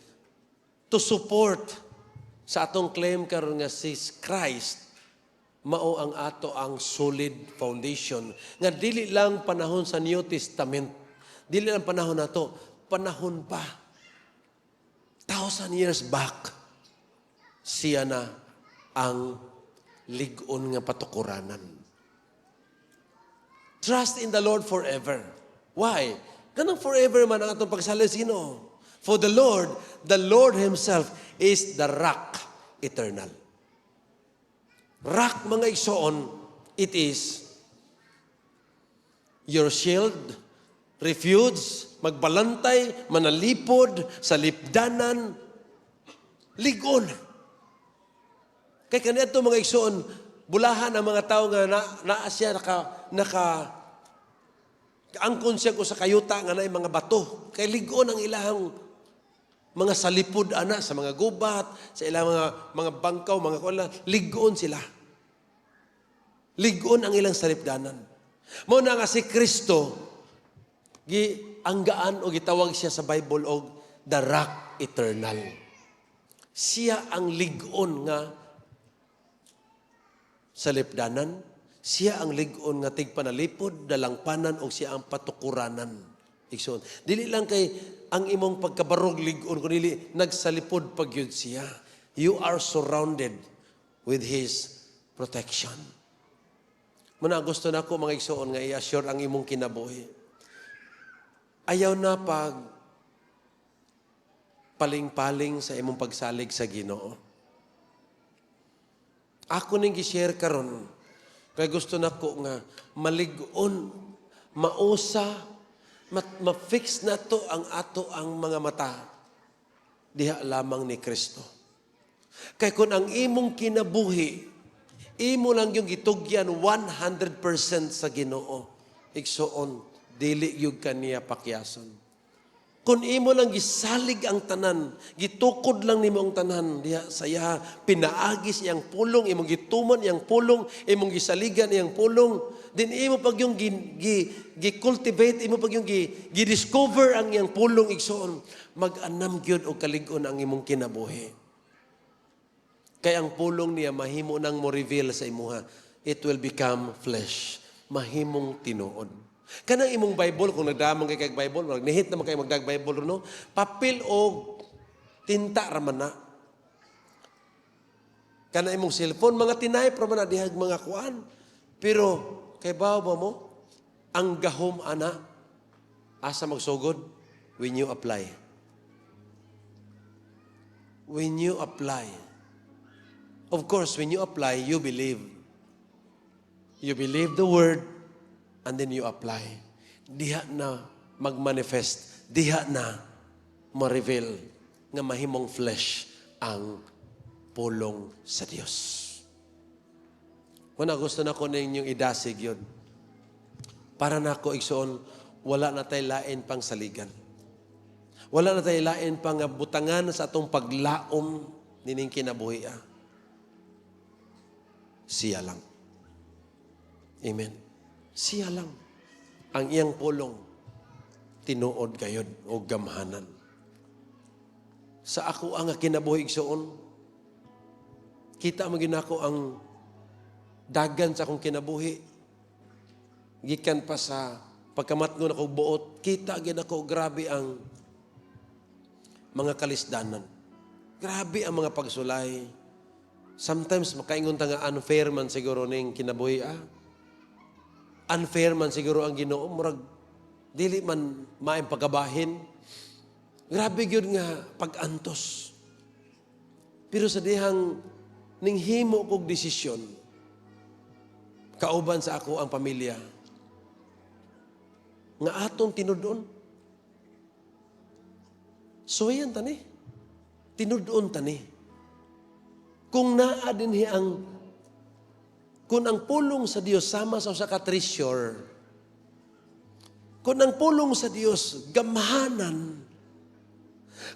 to support sa atong claim karon nga si Christ mao ang ato ang solid foundation. Nga dili lang panahon sa New Testament, dili lang panahon nato, panahon pa. 1,000 years back, siya na ang lig-on nga patukuranan. Trust in the Lord forever. Why? Ganang forever man ang atong pagsalig sa Ginoo. For the Lord Himself is the rock eternal. Rock, mga igsoon, it is your shield, refuge, magbalantay, manalipod, sa lipdanan, lig-on. Kaya kanito, mga igsoon, bulahan ang mga tao nga naa siya angkon siya ko sa kayuta nga na mga bato. Kay lig-on ang ilahang mga salipod ana sa mga gubat, sa ilang mga bangkaw, mga kuala, lig-on sila. Lig-on ang ilang salipdanan. Mao na nga si Kristo gianggaan o gitawag siya sa Bible og the rock eternal. Siya ang lig-on nga salipdanan, siya ang lig-on nga tigpanalipod, dalangpanan o siya ang patukuranan. Igsoon. Dili lang kay ang imong pagkabarog lig-on kundi nagsalipod pagyud siya. You are surrounded with His protection. Muna gusto nako mga igsoon nga i-assure ang imong kinabuhi. Ayaw na pag paling-paling sa imong pagsalig sa Ginoo. Ako ning gi-share karon kay gusto nako nga malig-on, mausa, ma-fix na to ang ato ang mga mata diha lamang ni Kristo. Kay kung ang imong kinabuhi, imo lang yung gitugyan 100% sa Ginoo, igsoon, dili yung kaniya pakyason. Kung imo lang gisalig ang tanan, gitukod lang nimo ang tanan, diha saya pinaagis iyang pulong, imong gituman iyang pulong, imong gisaligan iyang pulong, din imo pag yung gi-cultivate, imo pag yung gi-discover ang iyang pulong igsoon, mag-anam gyud og kalig-on ang imong kinabuhi. Kay ang pulong niya mahimo nang mo reveal sa imuha, it will become flesh, mahimong tinuod. Kanang imong Bible, kung nagdamang kay Bible, nihit naman kayo magdag Bible, no? Papel o tinta raman na. Kanang imong cellphone, mga tinay, raman na dihag mga kuan. Pero, kay bawa mo, ang gahom ana, asa magsugod, when you apply. When you apply. Of course, when you apply, you believe. You believe the word, and then you apply. Diha na mag-manifest. Diha na ma-reveal nga mahimong flesh ang pulong sa Dios. Kung gusto na ko ninyong idasig yun, para na ako igsoon, wala na tayo lain pang saligan. Wala na tayo lain pang butangan sa atong paglaom nining kinabuhi. Siya lang. Amen. Siya lang ang iyang pulong tinuod gayod o gamhanan. Sa ako ang kinabuhi igsoon, kita mo ginako ang dagan sa akong kinabuhi. Gikan pa sa pagkamatngon ako buot, kita ginako grabe ang mga kalisdanan. Grabe ang mga pagsulay. Sometimes makaingon ta nga unfair man siguro ning kinabuhi. Unfair man siguro ang Ginoo, murag dili man maayong pagabahin. Grabe gyud nga pag-antos. Pero sa dihang ning himo kog desisyon, kauban sa ako ang pamilya, nga atong tinudon. Suwayan tani. Tinudon tani. Kung naa dinhi kung ang pulong sa Dios sama sa usa ka treasure, kung ang pulong sa Dios gamhanan,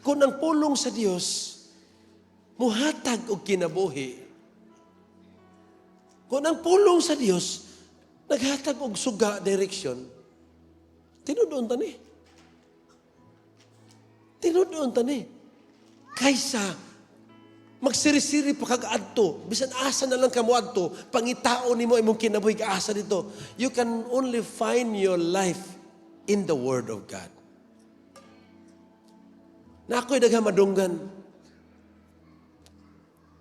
kung ang pulong sa Dios muhatag og kinabuhi, kung ang pulong sa Dios naghatag og suga direksyon, tinudon tani. Tinudon tani. Kaysa magsirisiri pa kag adto, bisan asa na lang kamo adto, pangitao nimo imong kinabuhi kaasa dito. You can only find your life in the Word of God. Na ako'y daghang madunggan.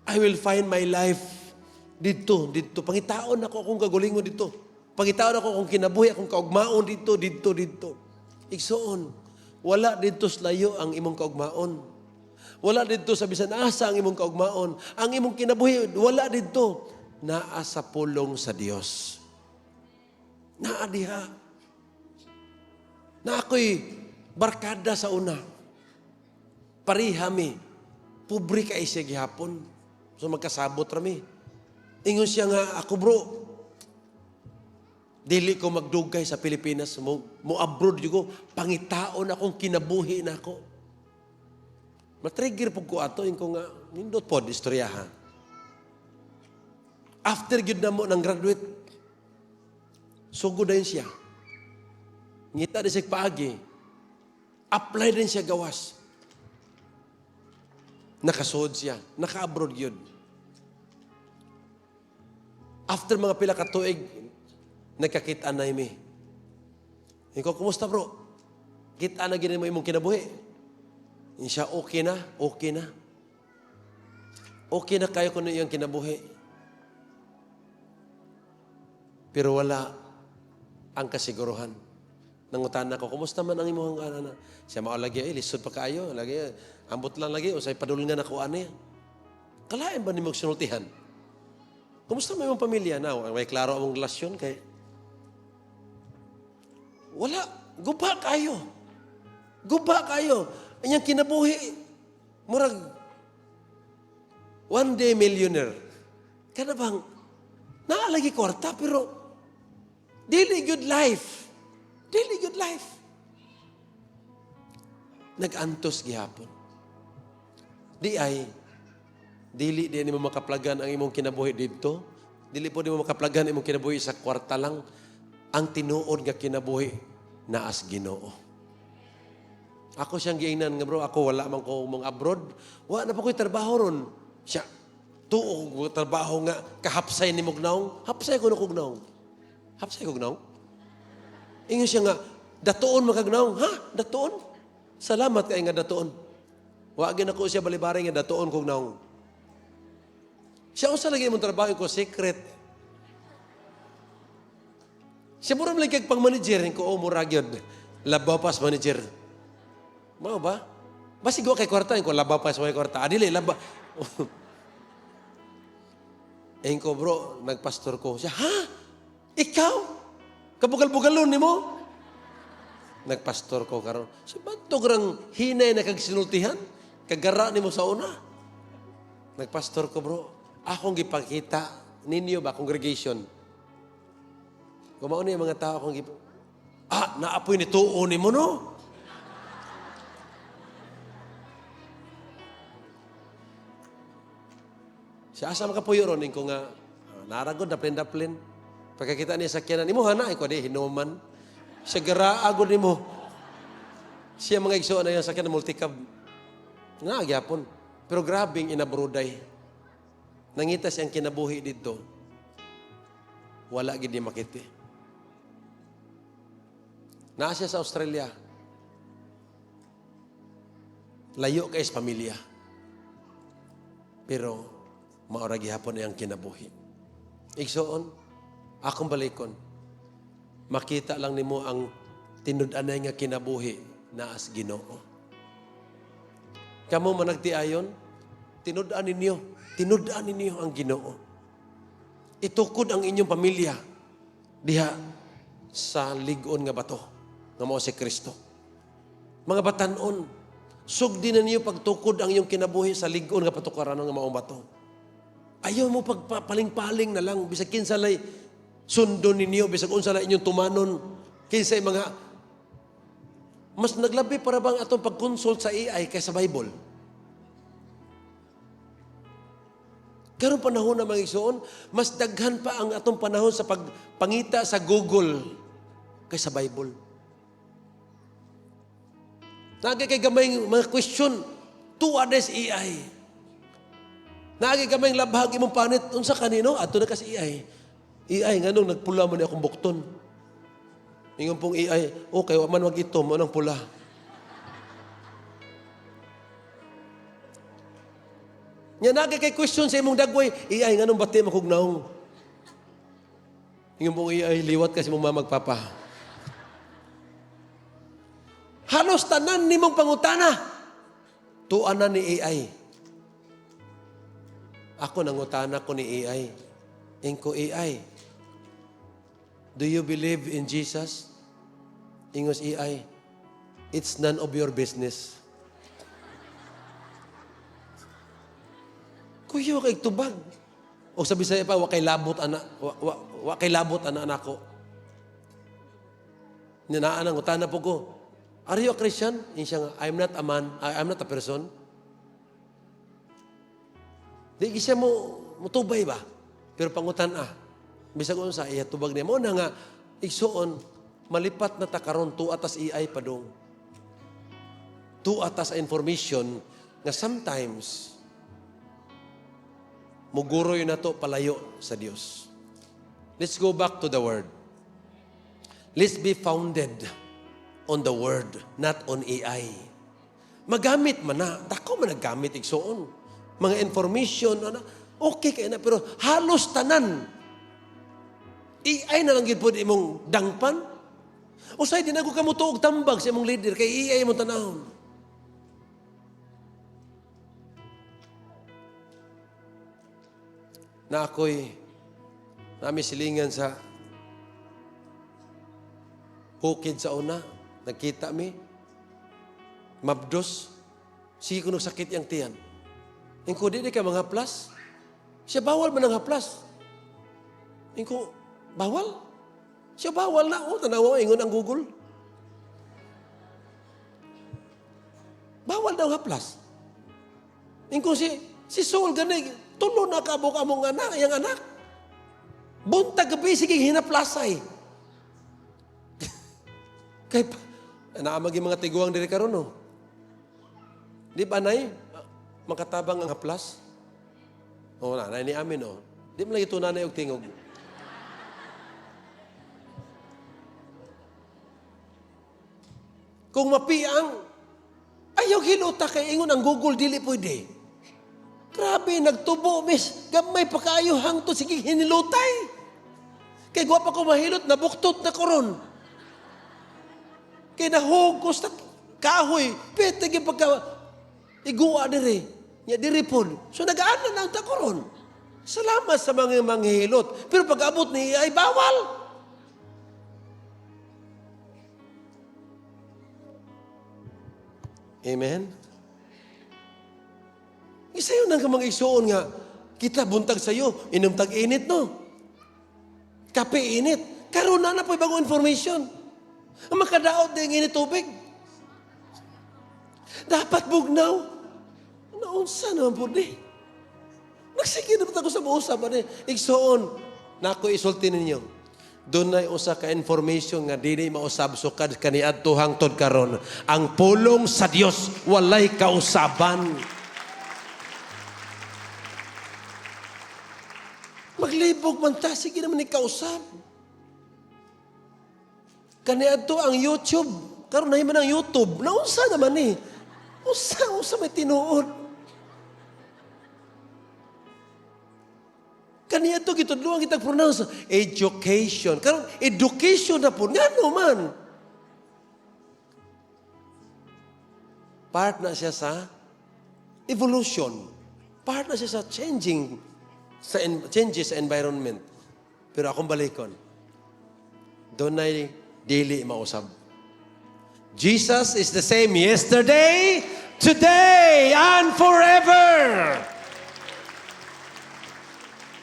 I will find my life dito. Pangitaon ako akong kagulingon dito. Pangitaon ako akong kinabuhi, akong kaugmaon dito. Igsoon, wala dito sa layo ang imong kaugmaon. Wala dito sa bisan asa ang imong kaugmaon. Ang imong kinabuhi, wala dito. Naa sa pulong sa Dios. Naa diha. Na ako'y barkada sa una. Parihami. Pobre ka siya gihapon. So magkasabot rami. Ingon siya nga, ako bro, dili ko magdugay sa Pilipinas, mo abroad ko, pangitaon akong kinabuhi na ako. Matrigger po ko ato, yung ko nga, nindot po, istorya ha. After yun na mo ng graduate, sugod din siya. Ngita din siya paagi. Apply din siya gawas. Nakasod siya. Naka-abroad yun. After mga pila ka tuig, nagkakita na imi. Ikaw, kumusta bro? Kita na ginin mo imong kinabuhi. Siya, okay na. Okay na kayo kung iyang kinabuhi. Pero wala ang kasiguruhan. Nangutan ako, kumusta man ang imong ana? Siya lagi, lisod pa kayo. Lagi, ambot lang lagi. O say padulungan ako ani. Kalain ba ni magsunultihan? Kumusta mo yung pamilya? Now, may klaro among relasyon kay wala. Guba kayo. Anyang kinabuhi. Murag, one day millionaire. Kana bang, naalagi kwarta, pero daily good life. Nag-antos gihapon. Dili di mo makaplagan ang imong kinabuhi dito. Dili po di mo makaplagan ang imong kinabuhi sa kwarta lang. Ang tinuod nga kinabuhi naas Ginoo. Ako siyang giingnan nga bro, ako wala man ko mong abroad. Wa na pa ko'y trabaho ron. Siya, tuo trabaho nga kahapsay ni Mugnaong. Hapsay ko na kugnaong. Ingon siya nga, datoon magagnaong. Ha? Datoon? Salamat kay nga datoon. Wagin ako siya balibari nga datoon kugnaong. Siya usa lagi mong trabaho ko, secret. Siya mura malagay pang manager, ko murag yun. Labaw pas manager. Mao ba? Basi go kay kwarta, ko labaw pas may kwarta. Adili, labaw. Ko bro, nagpastor ko. Siya, ha? Ikaw? Kabugal-bugalon ni mo? Nagpastor ko karon. Siya, ba't ito karang hinay na kagsinultihan? Kagara ni mo sa una? Nagpastor ko bro. Akong gipakita ninyo ba, congregation. Kumaon yung mga tao akong naapoy ni tuo ni mo, no? Siya asa makapuyo ron, ko nga, naragod, daplin. Pagkakita niya sakyanan, imo hana, ko di, hinuman. Siya garaagod ni mo. Siya mga igsoon na yung sakyanan, multicab. Nagyapon. Pero grabing inabruday. Nangita siyang kinabuhi dito. Wala gid makiti. Naa siya sa Australia. Layo kay sa pamilya. Pero maura gihapon iyang kinabuhi. Igsoon, akong balikon. Makita lang nimo ang tinud-anay nga kinabuhi naas Ginoo. Kamo man nagtiayon, Tinud-an ninyo ang Ginoo. Itukod ang inyong pamilya diha sa lig-on nga bato nga mao si Kristo. Mga batan-on, sugdi na niyo pagtukod ang inyong kinabuhi sa lig-on nga patukaran nga maong bato. Ayaw mo pagpapaling-paling na lang bisag kinsalay sundon ninyo, bisag unsa na inyong tumanon, kinsay mga mas naglabi para bang atong pag-consult sa AI kaysa Bible. Karong panahon na mga igsoon, mas daghan pa ang atong panahon sa pagpangita sa Google kaysa Bible. Nagay kay gamay mga question, tuwades AI. Nagay gamay labhag imong panit, unsa kanino? Ato na kasi AI. AI, nganong nagpula man akong bukton. Ingon pong AI, okay, wa man mag-itom, anong pula. Nya nagay kay question sa imong dagway, AI, nganong bati makugnaong. Ingon pong AI, liwat kasi mong mamagpapa. Halos tanan nimong pangutana, tuanan ni AI. Ako nangutana ko ni AI. Ingko AI, do you believe in Jesus? Ingos AI, it's none of your business. Kuya, kay tubag. O sabi sa'yo pa, wakay labot anak ko. Ninaan ang utana po ko, are you a Christian? Yung siya nga, I'm not a man, I'm not a person. Di siya mo tubay ba? Pero pangutan bisag unsa iya tubag niya. Mo na nga, igsuon, malipat na takaron, tu atas AI pa dong. Tu atas information, nga sometimes, muguroy na to palayo sa Dios. Let's go back to the Word. Let's be founded on the Word, not on AI. Magamit man na. Dako man nagamit igsuon. Mga information, okay kayo na, pero halos tanan. AI na lang yun po imong dangpan. O sa'y, di na ko kamutuog tambag sa imong leader, kay AI mong tanahon. Na ako'y nami silingan sa bukid sa una. Nagkita mi. Mabdos. Sige ko sakit yung tiyan. Ingko, di ka mga haplas. Siya bawal man ang haplas. Ingko, bawal? Siya bawal na. O, tanawa, ingon ang Google. Bawal daw haplas. Ingko si Saul ganay, tulo na kabok among anak, yung anak. Buntag gabi, sige hinaplasay. Kaya naamag yung mga tiguang diri karon no. Di ba nay? Makatabang ang haplas? O na, ni amin o. Di mo lang ito nanay og tingog. Kung mapiang, ayaw hiluta kay ingon ang Google, dili pwede. Grabe, nagtubo, miss. Gamay pa kayo hangto, sige hinilutay. Kay guwapa ko mahilot, nabuktot na koron. Kay nahugos na kahoy, pwede yung pagka iguwa diri. Nya diri pod. So nag-aanan na ang takoron. Salamat sa mga manghihilot. Pero pag-abot ni ay bawal. Amen? Isayo nang mga isuon nga, kita buntag sa'yo, inom tag-init no. Kape init. Karoon na po bagong information. Ang makadaot din init tubig. Dapat bugnaw. Naunsa naman po di. Nagsige naman ako sa mausap. Igsoon, na ako isulti ninyo. Doon ay usa ka information nga di mausab sukad kaniad tuhang tod karon. Ang pulong sa Dios walay kausaban. Maglibog man ta, sige naman ni kausab. Kaniad to ang YouTube. Karon na man ang YouTube. Naunsa naman ni. Usa may tinuod. Kaniya ito, gitudluan kitang pronounce, education. Karon education na po, nga naman. Part na siya sa evolution. Part na siya sa changes sa environment. Pero akong balikon, doon ay daily mausab. Jesus is the same yesterday, today, and forever.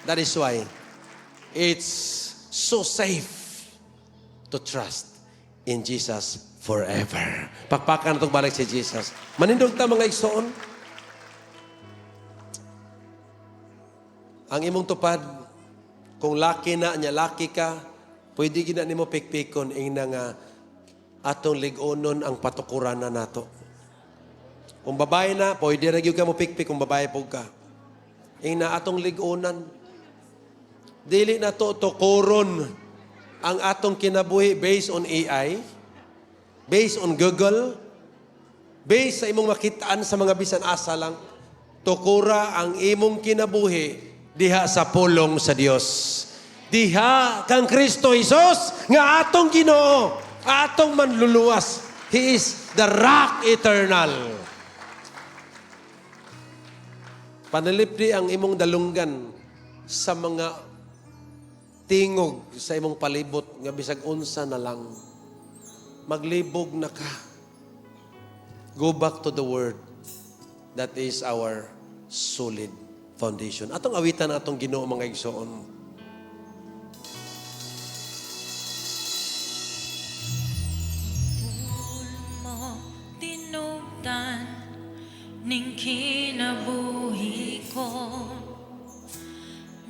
That is why it's so safe to trust in Jesus forever. Pakpakan itong balik si Jesus. Manindog ta mga igsoon. Ang imong tupad, kung laki na niya, laki ka, pwede gina nimo pikpikon ing nga atong ligonon ang patukuran na nato. Kung babae na, pwede rin ka mo pikpik kung babae po ka. Ing na atong ligonan. Dili na to tukuron ang atong kinabuhi based on AI, based on Google, based sa imong makitaan sa mga bisan asa lang. Tukura ang imong kinabuhi diha sa pulong sa Dios. Diha kang Kristo Jesus nga atong Ginoo, atong manluluwas. He is the rock eternal. Panalipdi ang imong dalunggan sa mga tingog sa imong palibot nga bisag unsa na lang. Maglibog na ka. Go back to the Word. That is our solid foundation. Atong awitan na atong Ginoo mga igsoon. Mo tinubdan ning kinabuhi ko,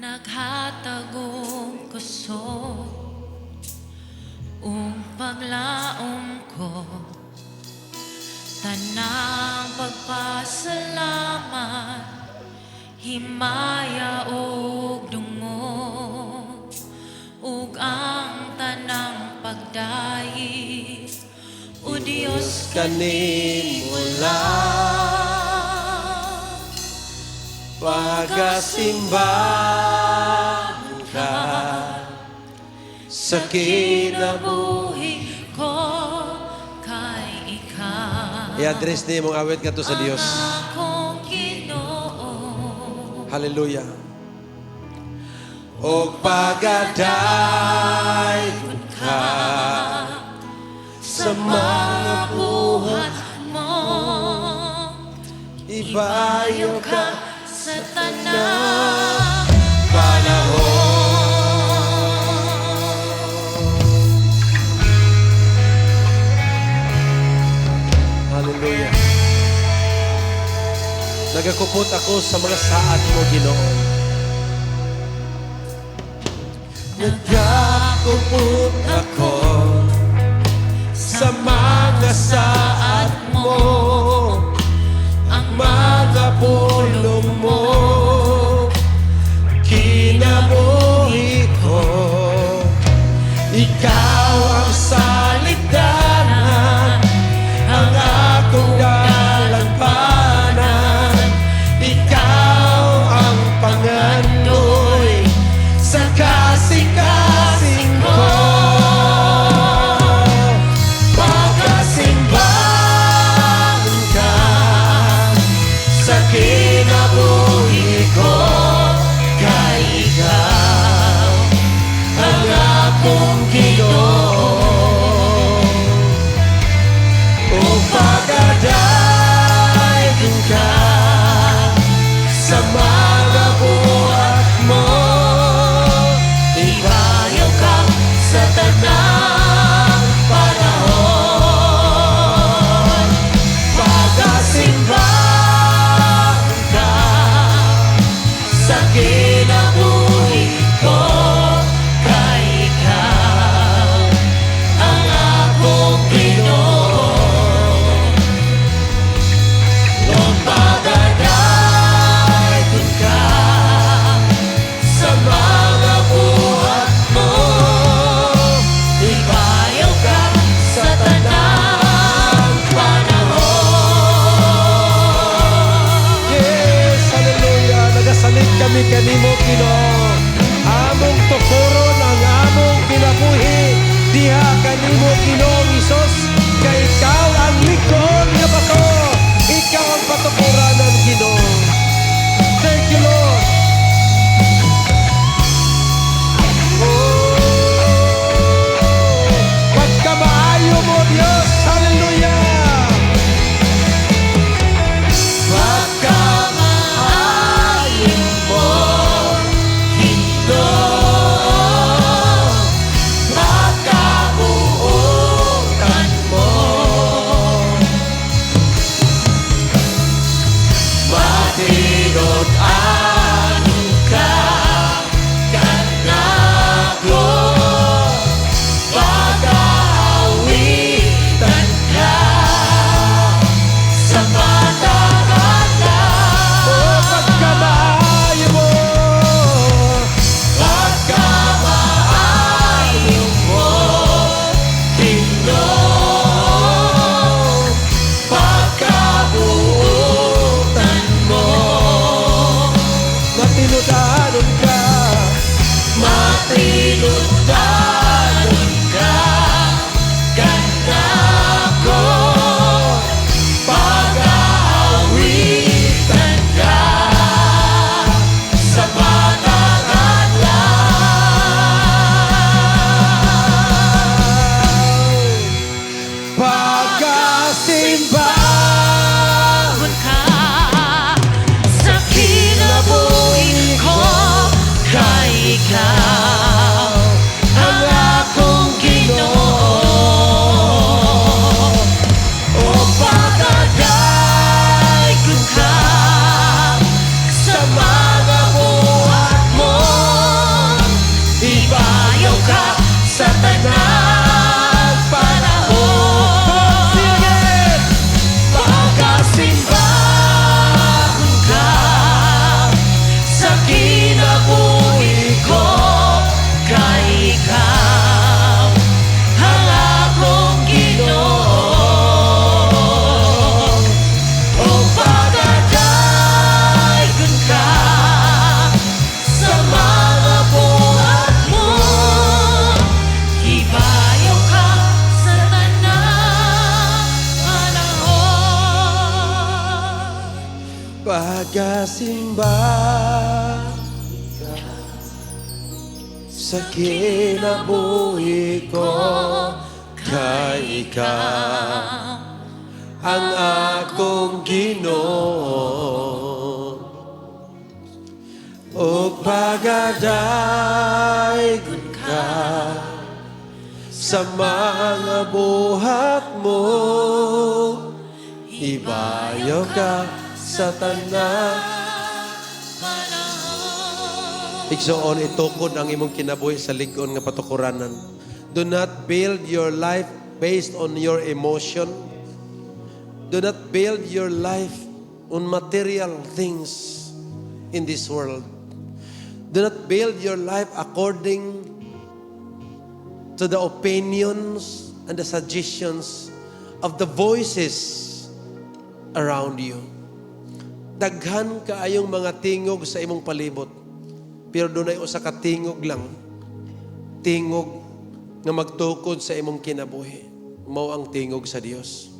naghatagong kusog ug paglaom ko, tanang pagpasalamat, himaya ug dungo, ug ang tanang pagdayi, o Dios kanimo lang. Pagasimba ka sa kinabuhi ko kay ikaw. I-address niya mong awit nga to sa Dios. Akong Ginoo. Hallelujah. O pagaday ka sa mga buhat mo, ibayo ka sa tanang Hallelujah. Nagakupot ako sa mga saad mo, Ginoo. Nagakupot ako sa mga saad mo, ang mga pulong mo, kinabuhi ko. Ikaw ang salitanan, ang akong dalagpanan. Ikaw ang pangandoy sa kasing-kasing ko. Pagkasimbang ka sa kinabuhi ko, kay ikaw ang akong Ginoo. O pagaday ka sa mga buhat mo, ibayo ka sa tanang panahon. Pagkasimbang ka sa kinabuhi ko, kay ikaw ang akong Ginoo. O pagaday ka sa mga buhat mo, ibayo ka sa tanang panahon. Yes, hallelujah. Nagasalig kami kanimo, Ginoo. Among tukuron ang among kinabuhi. Diha kanimo, Ginoo Hesus. Kay ikaw ang likod nga bato. Ikaw ang patukuran ng Ginoo. dayon ka, ganda ko. Pag-aawitan ka sa matagal Pagkasimba Pagod ka sa kinabuhi ko, kay ikaw ang akong Ginoo. O pagkadayon ka sa mga buhat mo, ibayaw ka sa tanang panahon. Pagkasimbahon ka sa kinabuhi ko, kay ikaw ang akong Ginoo. O pagkadayon ka sa mga buhat mo, ibayaw ka sa tanang panahon. Pagkasimba sa kinabuhi ko, kay ikaw ang akong Ginoo. O pagadayon ka sa mga buhat mo, ibayaw ka sa tanan. Igsoon, itukod ang imong kinabuhi sa ligon nga patukuranan. Do not build your life based on your emotion. Do not build your life on material things in this world. Do not build your life according to the opinions and the suggestions of the voices around you. Daghan kaayong mga tingog sa imong palibot. Pero doon ay usa ka tingog lang. Tingog nga magtukod sa imong kinabuhi. Mao ang tingog sa Dios.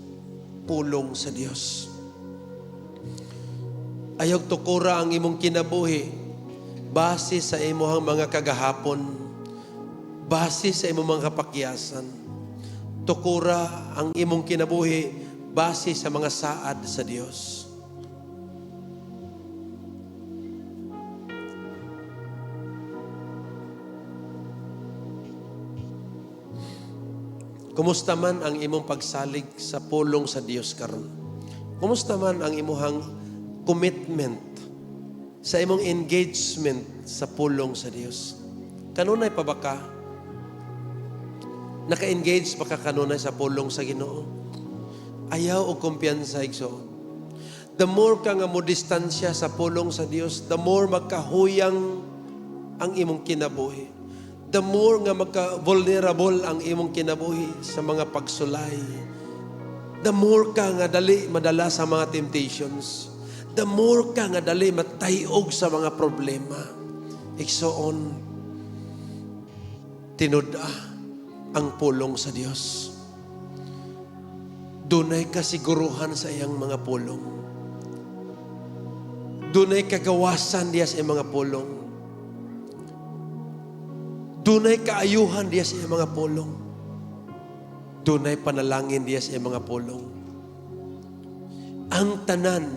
Pulong sa Dios. Ayog tukura ang imong kinabuhi base sa imong mga kagahapon. Base sa imong mga kapakyasan. Tukura ang imong kinabuhi base sa mga saad sa Dios. Kumusta man ang imong pagsalig sa pulong sa Dios karon? Kumusta man ang imong commitment sa imong engagement sa pulong sa Dios? Kanunay pa ba ka? Naka-engage pa ka kanunay sa pulong sa Ginoo? Ayaw o kumpiyansa, igsoon. The more ka nga mo distansya sa pulong sa Dios, the more magkahuyang ang imong kinabuhi. The more nga magka-vulnerable ang imong kinabuhi sa mga pagsulay. The more ka nga dali madala sa mga temptations. The more ka nga dali matayog sa mga problema. Igsoon, tinud-a ang pulong sa Dios. Dunay kasiguruhan sa iyang mga pulong. Dunay kagawasan diya sa iyang mga pulong. Dunay kaayuhan diya sa iyang mga pulong. Dunay panalangin diya sa iyang mga pulong. Ang tanan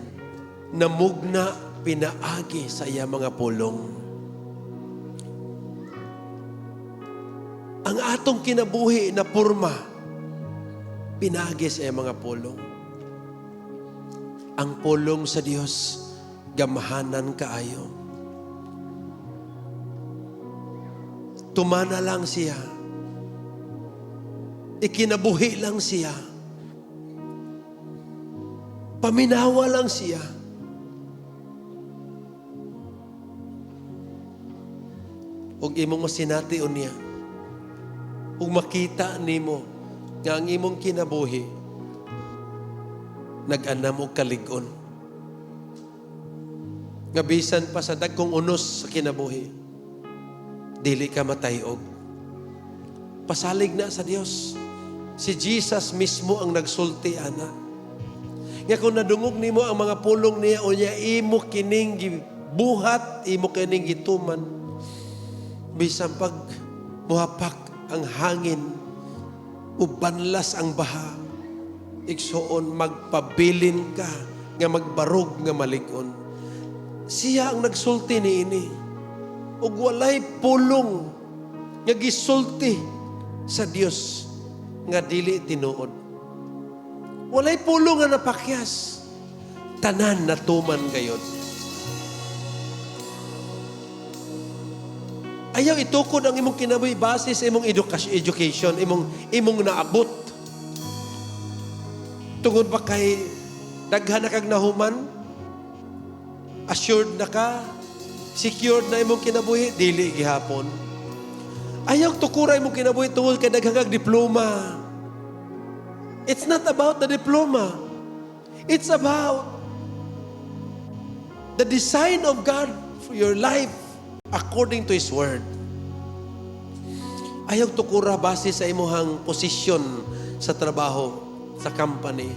na mugna pinaagi sa iyang mga pulong. Ang atong kinabuhi na porma pinaagi sa iyang mga pulong. Ang pulong sa Dios gamahanan kaayo. Tumana lang siya. Ikinabuhi lang siya. Paminawa lang siya. Ug imong masinati unya. Ug makita nimo nga ang imong kinabuhi nag-anam og kalig-on. Nga bisan pa sa dagkong unos sa kinabuhi, dili ka matayog. pasalig na sa Dios. Si Jesus mismo ang nagsulti, ana. Nga kung nadungog nimo ang mga pulong niya, o niya imo kining gibuhat, imo kining gituman, bisan pag muhapak ang hangin, ubanlas ang baha, igsuon magpabilin ka, nga magbarog nga malikon. Siya ang nagsulti niini. Ug walay pulong nga gisulti sa Dios nga dili tinuod. Walay pulong nga napakyas. Tanan natuman gayud. Ayaw itukod ang imong kinabuhi base sa imong education, imong naabot. Tungod ba kay daghan na kag nahuman? Assured na ka? Secured na imong kinabuhi? Dili gihapon. Ayaw tukuray imong kinabuhi tungod kay daghan kag diploma. It's not about the diploma. It's about the design of God for your life according to His Word. Ayaw tukura base sa imuhang posisyon sa trabaho, sa company.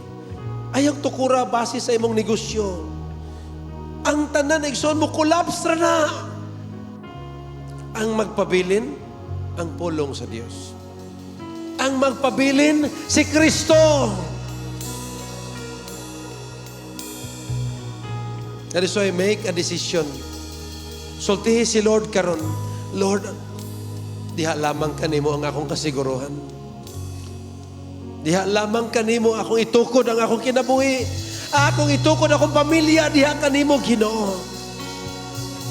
Ayaw tukura base sa imong negosyo. Ang tanan igsoon mo collapse ra na. Ang magpabilin ang pulong sa Dios. Ang magpabilin si Kristo. That is why make a decision. Sultihi si Lord karon. Lord, diha lamang kanimo ang akong kasiguruhan. Diha lamang kanimo akong itukod ang akong kinabuhi. Akong itukod akong pamilya, diha kanimo Ginoo.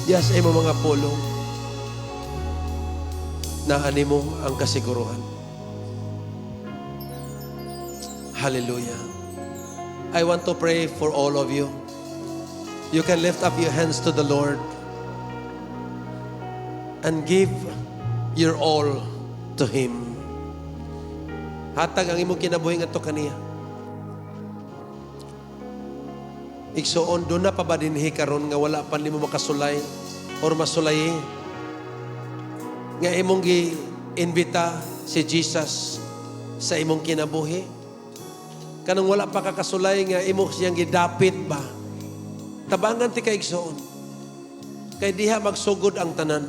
Diha sa imo mga pulong na animo ang kasiguruhan. Hallelujah. I want to pray for all of you. You can lift up your hands to the Lord and give your all to Him. Hatag ang imong kinabuhi ngadto kaniya. Igsoon, doon na pa ba dinhi karon nga wala pa nimo makasulay or masulayi? Nga imong gi-invita si Jesus sa imong kinabuhi? Kanang wala pa kakasulay nga imo siyang gidapit ba? Tabangan ti kay igsoon. Kay diha magsugod ang tanan.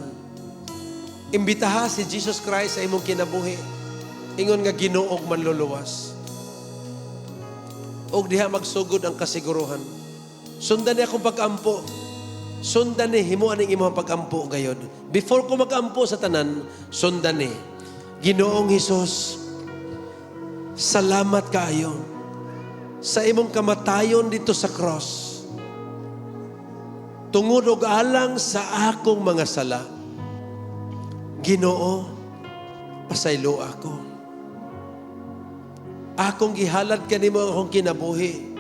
Imbitaha si Jesus Christ sa imong kinabuhi. Ingon nga Ginoo og manluluwas. Og diha magsugod ang kasiguruhan. Sundan ni akong pag-ampo. Sundan ni, himuan ang imong pag-ampo gayod. Before ko mag-ampo sa tanan, sundan ni, Ginoong Hesus, salamat kaayo sa imong kamatayon dito sa cross. Tungod og alang sa akong mga sala. Ginoo, pasaylo ako. Akong gihalad kanimo akong kinabuhi.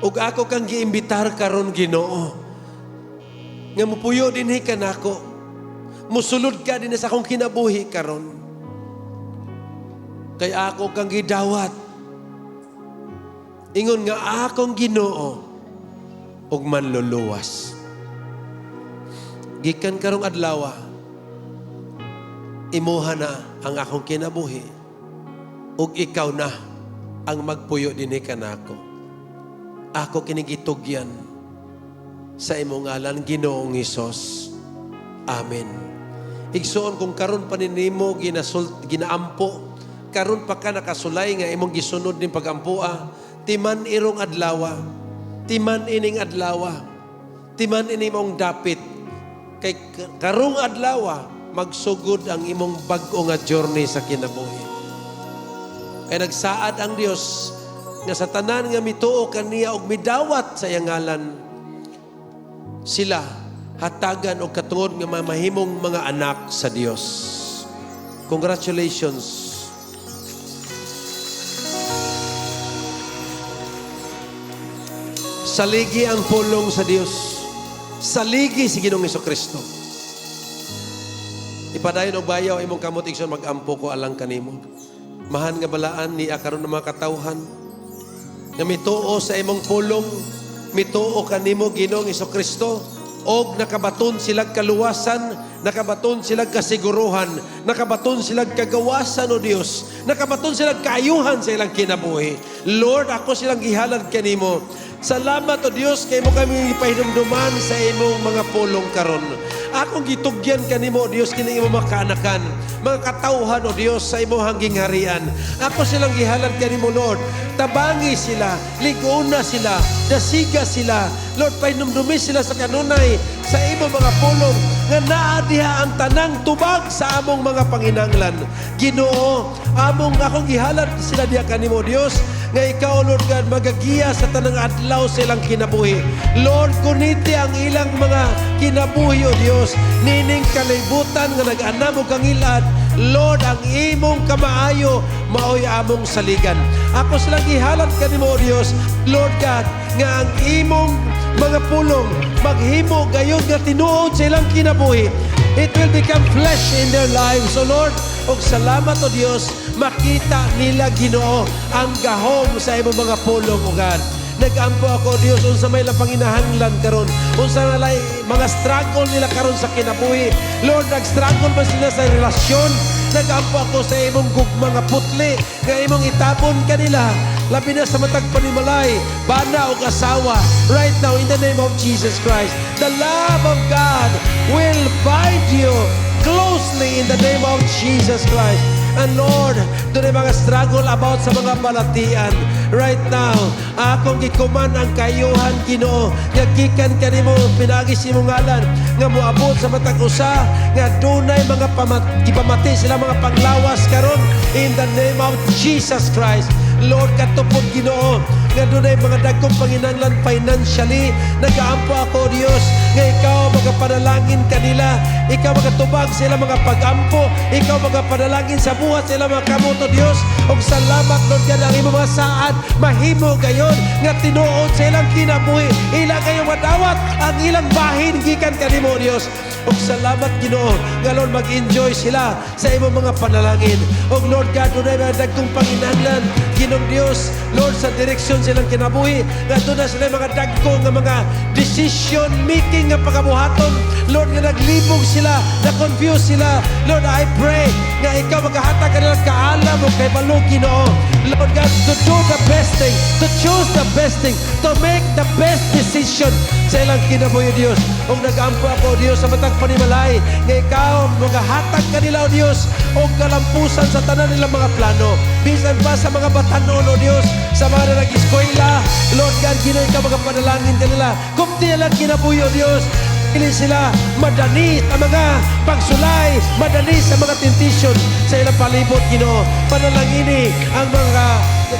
Ug ako kang giimbitar karon Ginoo nga mupuyo dinhi kanako, musulod ka din sa akong kinabuhi karon. Kay ako kang gidawat, ingon nga akong Ginoo ug manluluwas. Gikan karong adlaw, imuha na ang akong kinabuhi ug ikaw na ang magpuyo dinhi kanako. Ako kinigitugyan sa imong ngalan, Ginoong Hesus. Amen. Igsoon kung karon pa ninimo ginaampo, karon pa ka nakasulay nga imong gisunod ning pagampua, timan irong adlaw, timan ining adlaw, timan ini mong dapit. Kay karong adlaw magsugod ang imong bag-o nga journey sa kinabuhi. Kay nagsaad ang Dios nga sa tanan nga mituo kaniya og midawat sa iyang ngalan, sila hatagan og katungod nga mamahimong mga anak sa Dios. Congratulations. Saligi ang pulong sa Dios. Saligi si Ginoong Jesucristo. Ipadayon og bayaw imong kamot igsoon mag-ampo ko alang kanimo. Mahan nga balaan ni akaron ng mga katawhan nga mituo sa imong pulong, mituo kanimo Ginoong Jesucristo, og nakabaton silang kaluwasan, nakabaton silang kasiguruhan, nakabaton silang kagawasan, O Dios, nakabaton silang kaayuhan sa ilang kinabuhi. Lord, ako silang gihalad kanimo. Salamat, O Dios, kay mo kami ipahinumduman sa imong mga pulong karon. Akong gitugyan kanimo, O Dios, kini imo makanakan, mga katauhan, O Dios, sa imo hangging harian. Ako silang gihalad kanimo, Lord. Tabangi sila, liguna sila, dasiga sila. Lord, pahinumdumi sila sa kanunay sa imo mga pulong nga naa diha ang tanang tubag sa among mga panginanglan. Ginoo, akong gihalad sila diha kanimo, Dios, nga ikaw, Lord God, magagiya sa tanang adlaw sa ilang kinabuhi. Lord, kuniti ang ilang mga kinabuhi, O Dios, nining kalibutan nga nag-anam og kangilad. Lord, ang imong kamaayo maoy among saligan. Ako silang gihalad kanimo, O Dios, Lord God, nga ang imong mga pulong maghimo gayud nga tinuod sa ilang kinabuhi. It will become flesh in their lives. So Lord, og salamat, O Dios, makita nila, Ginoo, ang gahom sa imong mga pulong, O God. Nag-ampo ako, Dios, unsa may lang panginahanglan karon, unsa na lay mga struggle nila karon sa kinabuhi. Lord, nag-struggle ba sila sa relasyon? Nag-ampo ako sa imong gugma nga putli nga imong itabon kanila, labi na sa matag panimalay, bana o asawa. Right now, in the name of Jesus Christ, the love of God will bind you closely in the name of Jesus Christ. And Lord, doon ay mga struggle about sa mga balatian. Right now, akong gikuman ang kayuhan, Ginoo, nga gikan kanimo, pinagis imong ngalan, nga moabot sa matag usa, nga dunay mga gipamati sila mga panglawas karon in the name of Jesus Christ. Lord, katupod, Ginoo, nga dunay mga dagkong panginanglan financially. Nagaampo ako, Dios, nga ikaw magapanalangin kanila, ikaw magatubag sa ilang mga pag-ampo, ikaw magapanalangin sa buhat sa ilang mga kamoto, Dios. Og salamat, Lord, nga ang imong mga saad mahimo gayon nga tinuod sa ilang kinabuhi, ilang kayo madawat ang ilang bahin gikan kanimo, Dios. Og salamat, Ginoo, nga Lord, mag-enjoy sila sa imong mga panalangin. Og Lord God, dunay mga dagkong panginahanglan, Ginong Dios, Lord, sa direksyon silang kinabuhi, nga doon na sila mga dagkong nga mga decision making nga pagabuhaton. Lord, nga naglibog sila, na-confuse sila. Lord, I pray nga ikaw maghahatag ka nilang kaalam o kay balog, Ginoo. Lord God, to do the best thing, to choose the best thing, to make the best decision sa ilang kinabuhi, Dios. Og nag-ampo ako, Dios, sa matag panimalay, nga ikaw maghahatag ka nila, O Dios, o kalampusan sa tanan nilang mga plano. Bisan pa sa mga batanon, O Dios, sa mga na nag-eskwela, Lord God, Ginoo, ikaw magapanalangin ka nila. Kung di lang kinabuhi, O Dios, ili sila madani ang mga pagsulay, madani sa mga temptation sa ilang palibot, Ginoo. Panalangini ang mga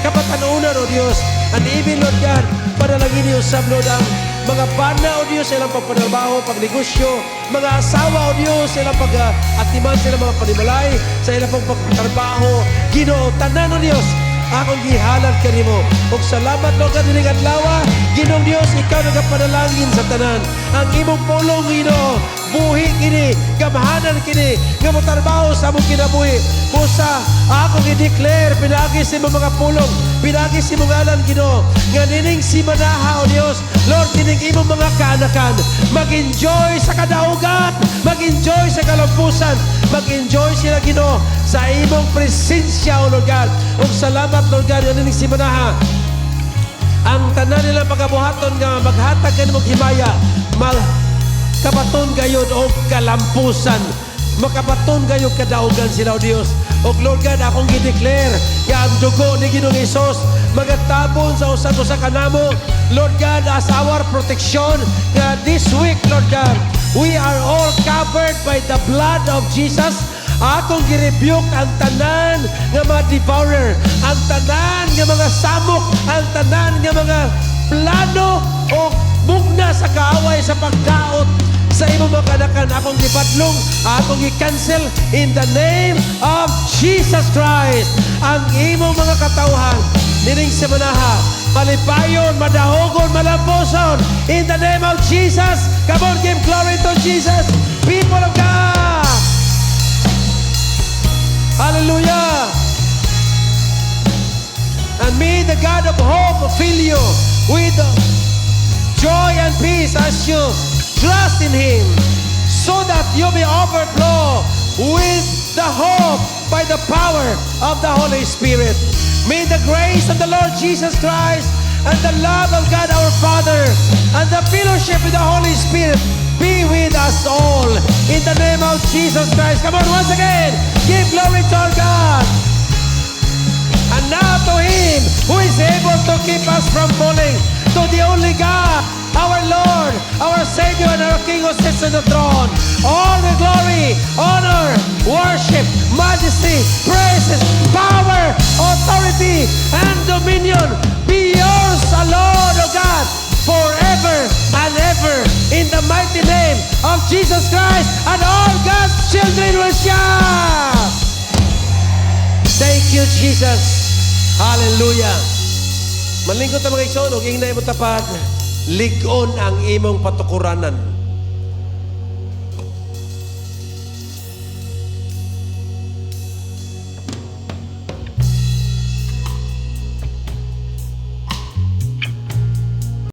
kapatanunan, O Dios, and even, Lord God, panalangini usab, Lord, ang mga bana, O Dios, sa ilang pagpatrabaho, pagnegosyo, mga asawa, O Dios, sa ilang pag-atiman, sa ilang mga panimalay, sa ilang pagpatrabaho, Ginoo, tanan, O Dios, akong gihalad kanimo. Og salamat, Lord, kanilang adlaw, Ginoong Dios, ikaw nagapanalangin sa tanan. Ang imong pulong, Ginoo, buhi kini, gamahanan kini, nga motarbaho sa among kinabuhi. Busa, akong i-declare, pinagi sa imong mga pulong, pinagi sa imong ngalan, Ginoo, nga nining si manaha, O Dios, Lord, kining imong mga kaanakan, mag-enjoy sa kadaugan, mag-enjoy sa kalampusan, mag-enjoy sila, Ginoo, sa imong presensya, O Lord God. Og salamat, Lord God, nga nining si manaha, ang tanan nila pagabuhaton nga maghatag kanimo himaya, kabaton gayud og kalampusan, makabaton gayud kadaugan sila, O Dios. Og Lord God, akong gi-declare nga ang dugo ni Ginoong Hesus magatabon sa usa kanamo, Lord God, as our protection. Nga this week, Lord God, we are all covered by the blood of Jesus. Akong gi-rebuke ang tanan nga mga devourer, ang tanan nga mga samok, ang tanan nga mga plano o bugna sa kaaway sa pagdaot sa imong mga kanakan. Akong gipadlong, akong i-cancel in the name of Jesus Christ. Ang imong mga katawhan nining semanaha, malipayon, madahogon, malamposon in the name of Jesus. Come on, give glory to Jesus, people of God. Hallelujah. And may the God of hope fill you with joy and peace as you Trust in Him so that you may overflow with the hope by the power of the Holy Spirit. May the grace of the Lord Jesus Christ and the love of God our Father and the fellowship with the Holy Spirit be with us all. In the name of Jesus Christ. Come on, once again, give glory to our God. And now to Him who is able to keep us from falling, to the only God, our Lord, our Savior, and our King who sits on the throne. All the glory, honor, worship, majesty, praises, power, authority, and dominion be yours alone, O God, forever and ever. In the mighty name of Jesus Christ, and all God's children will shout. Thank you, Jesus. Hallelujah. Malingkot ang mga igsoon, huwag hinay mo tapad. Ligon ang imong patukuranan.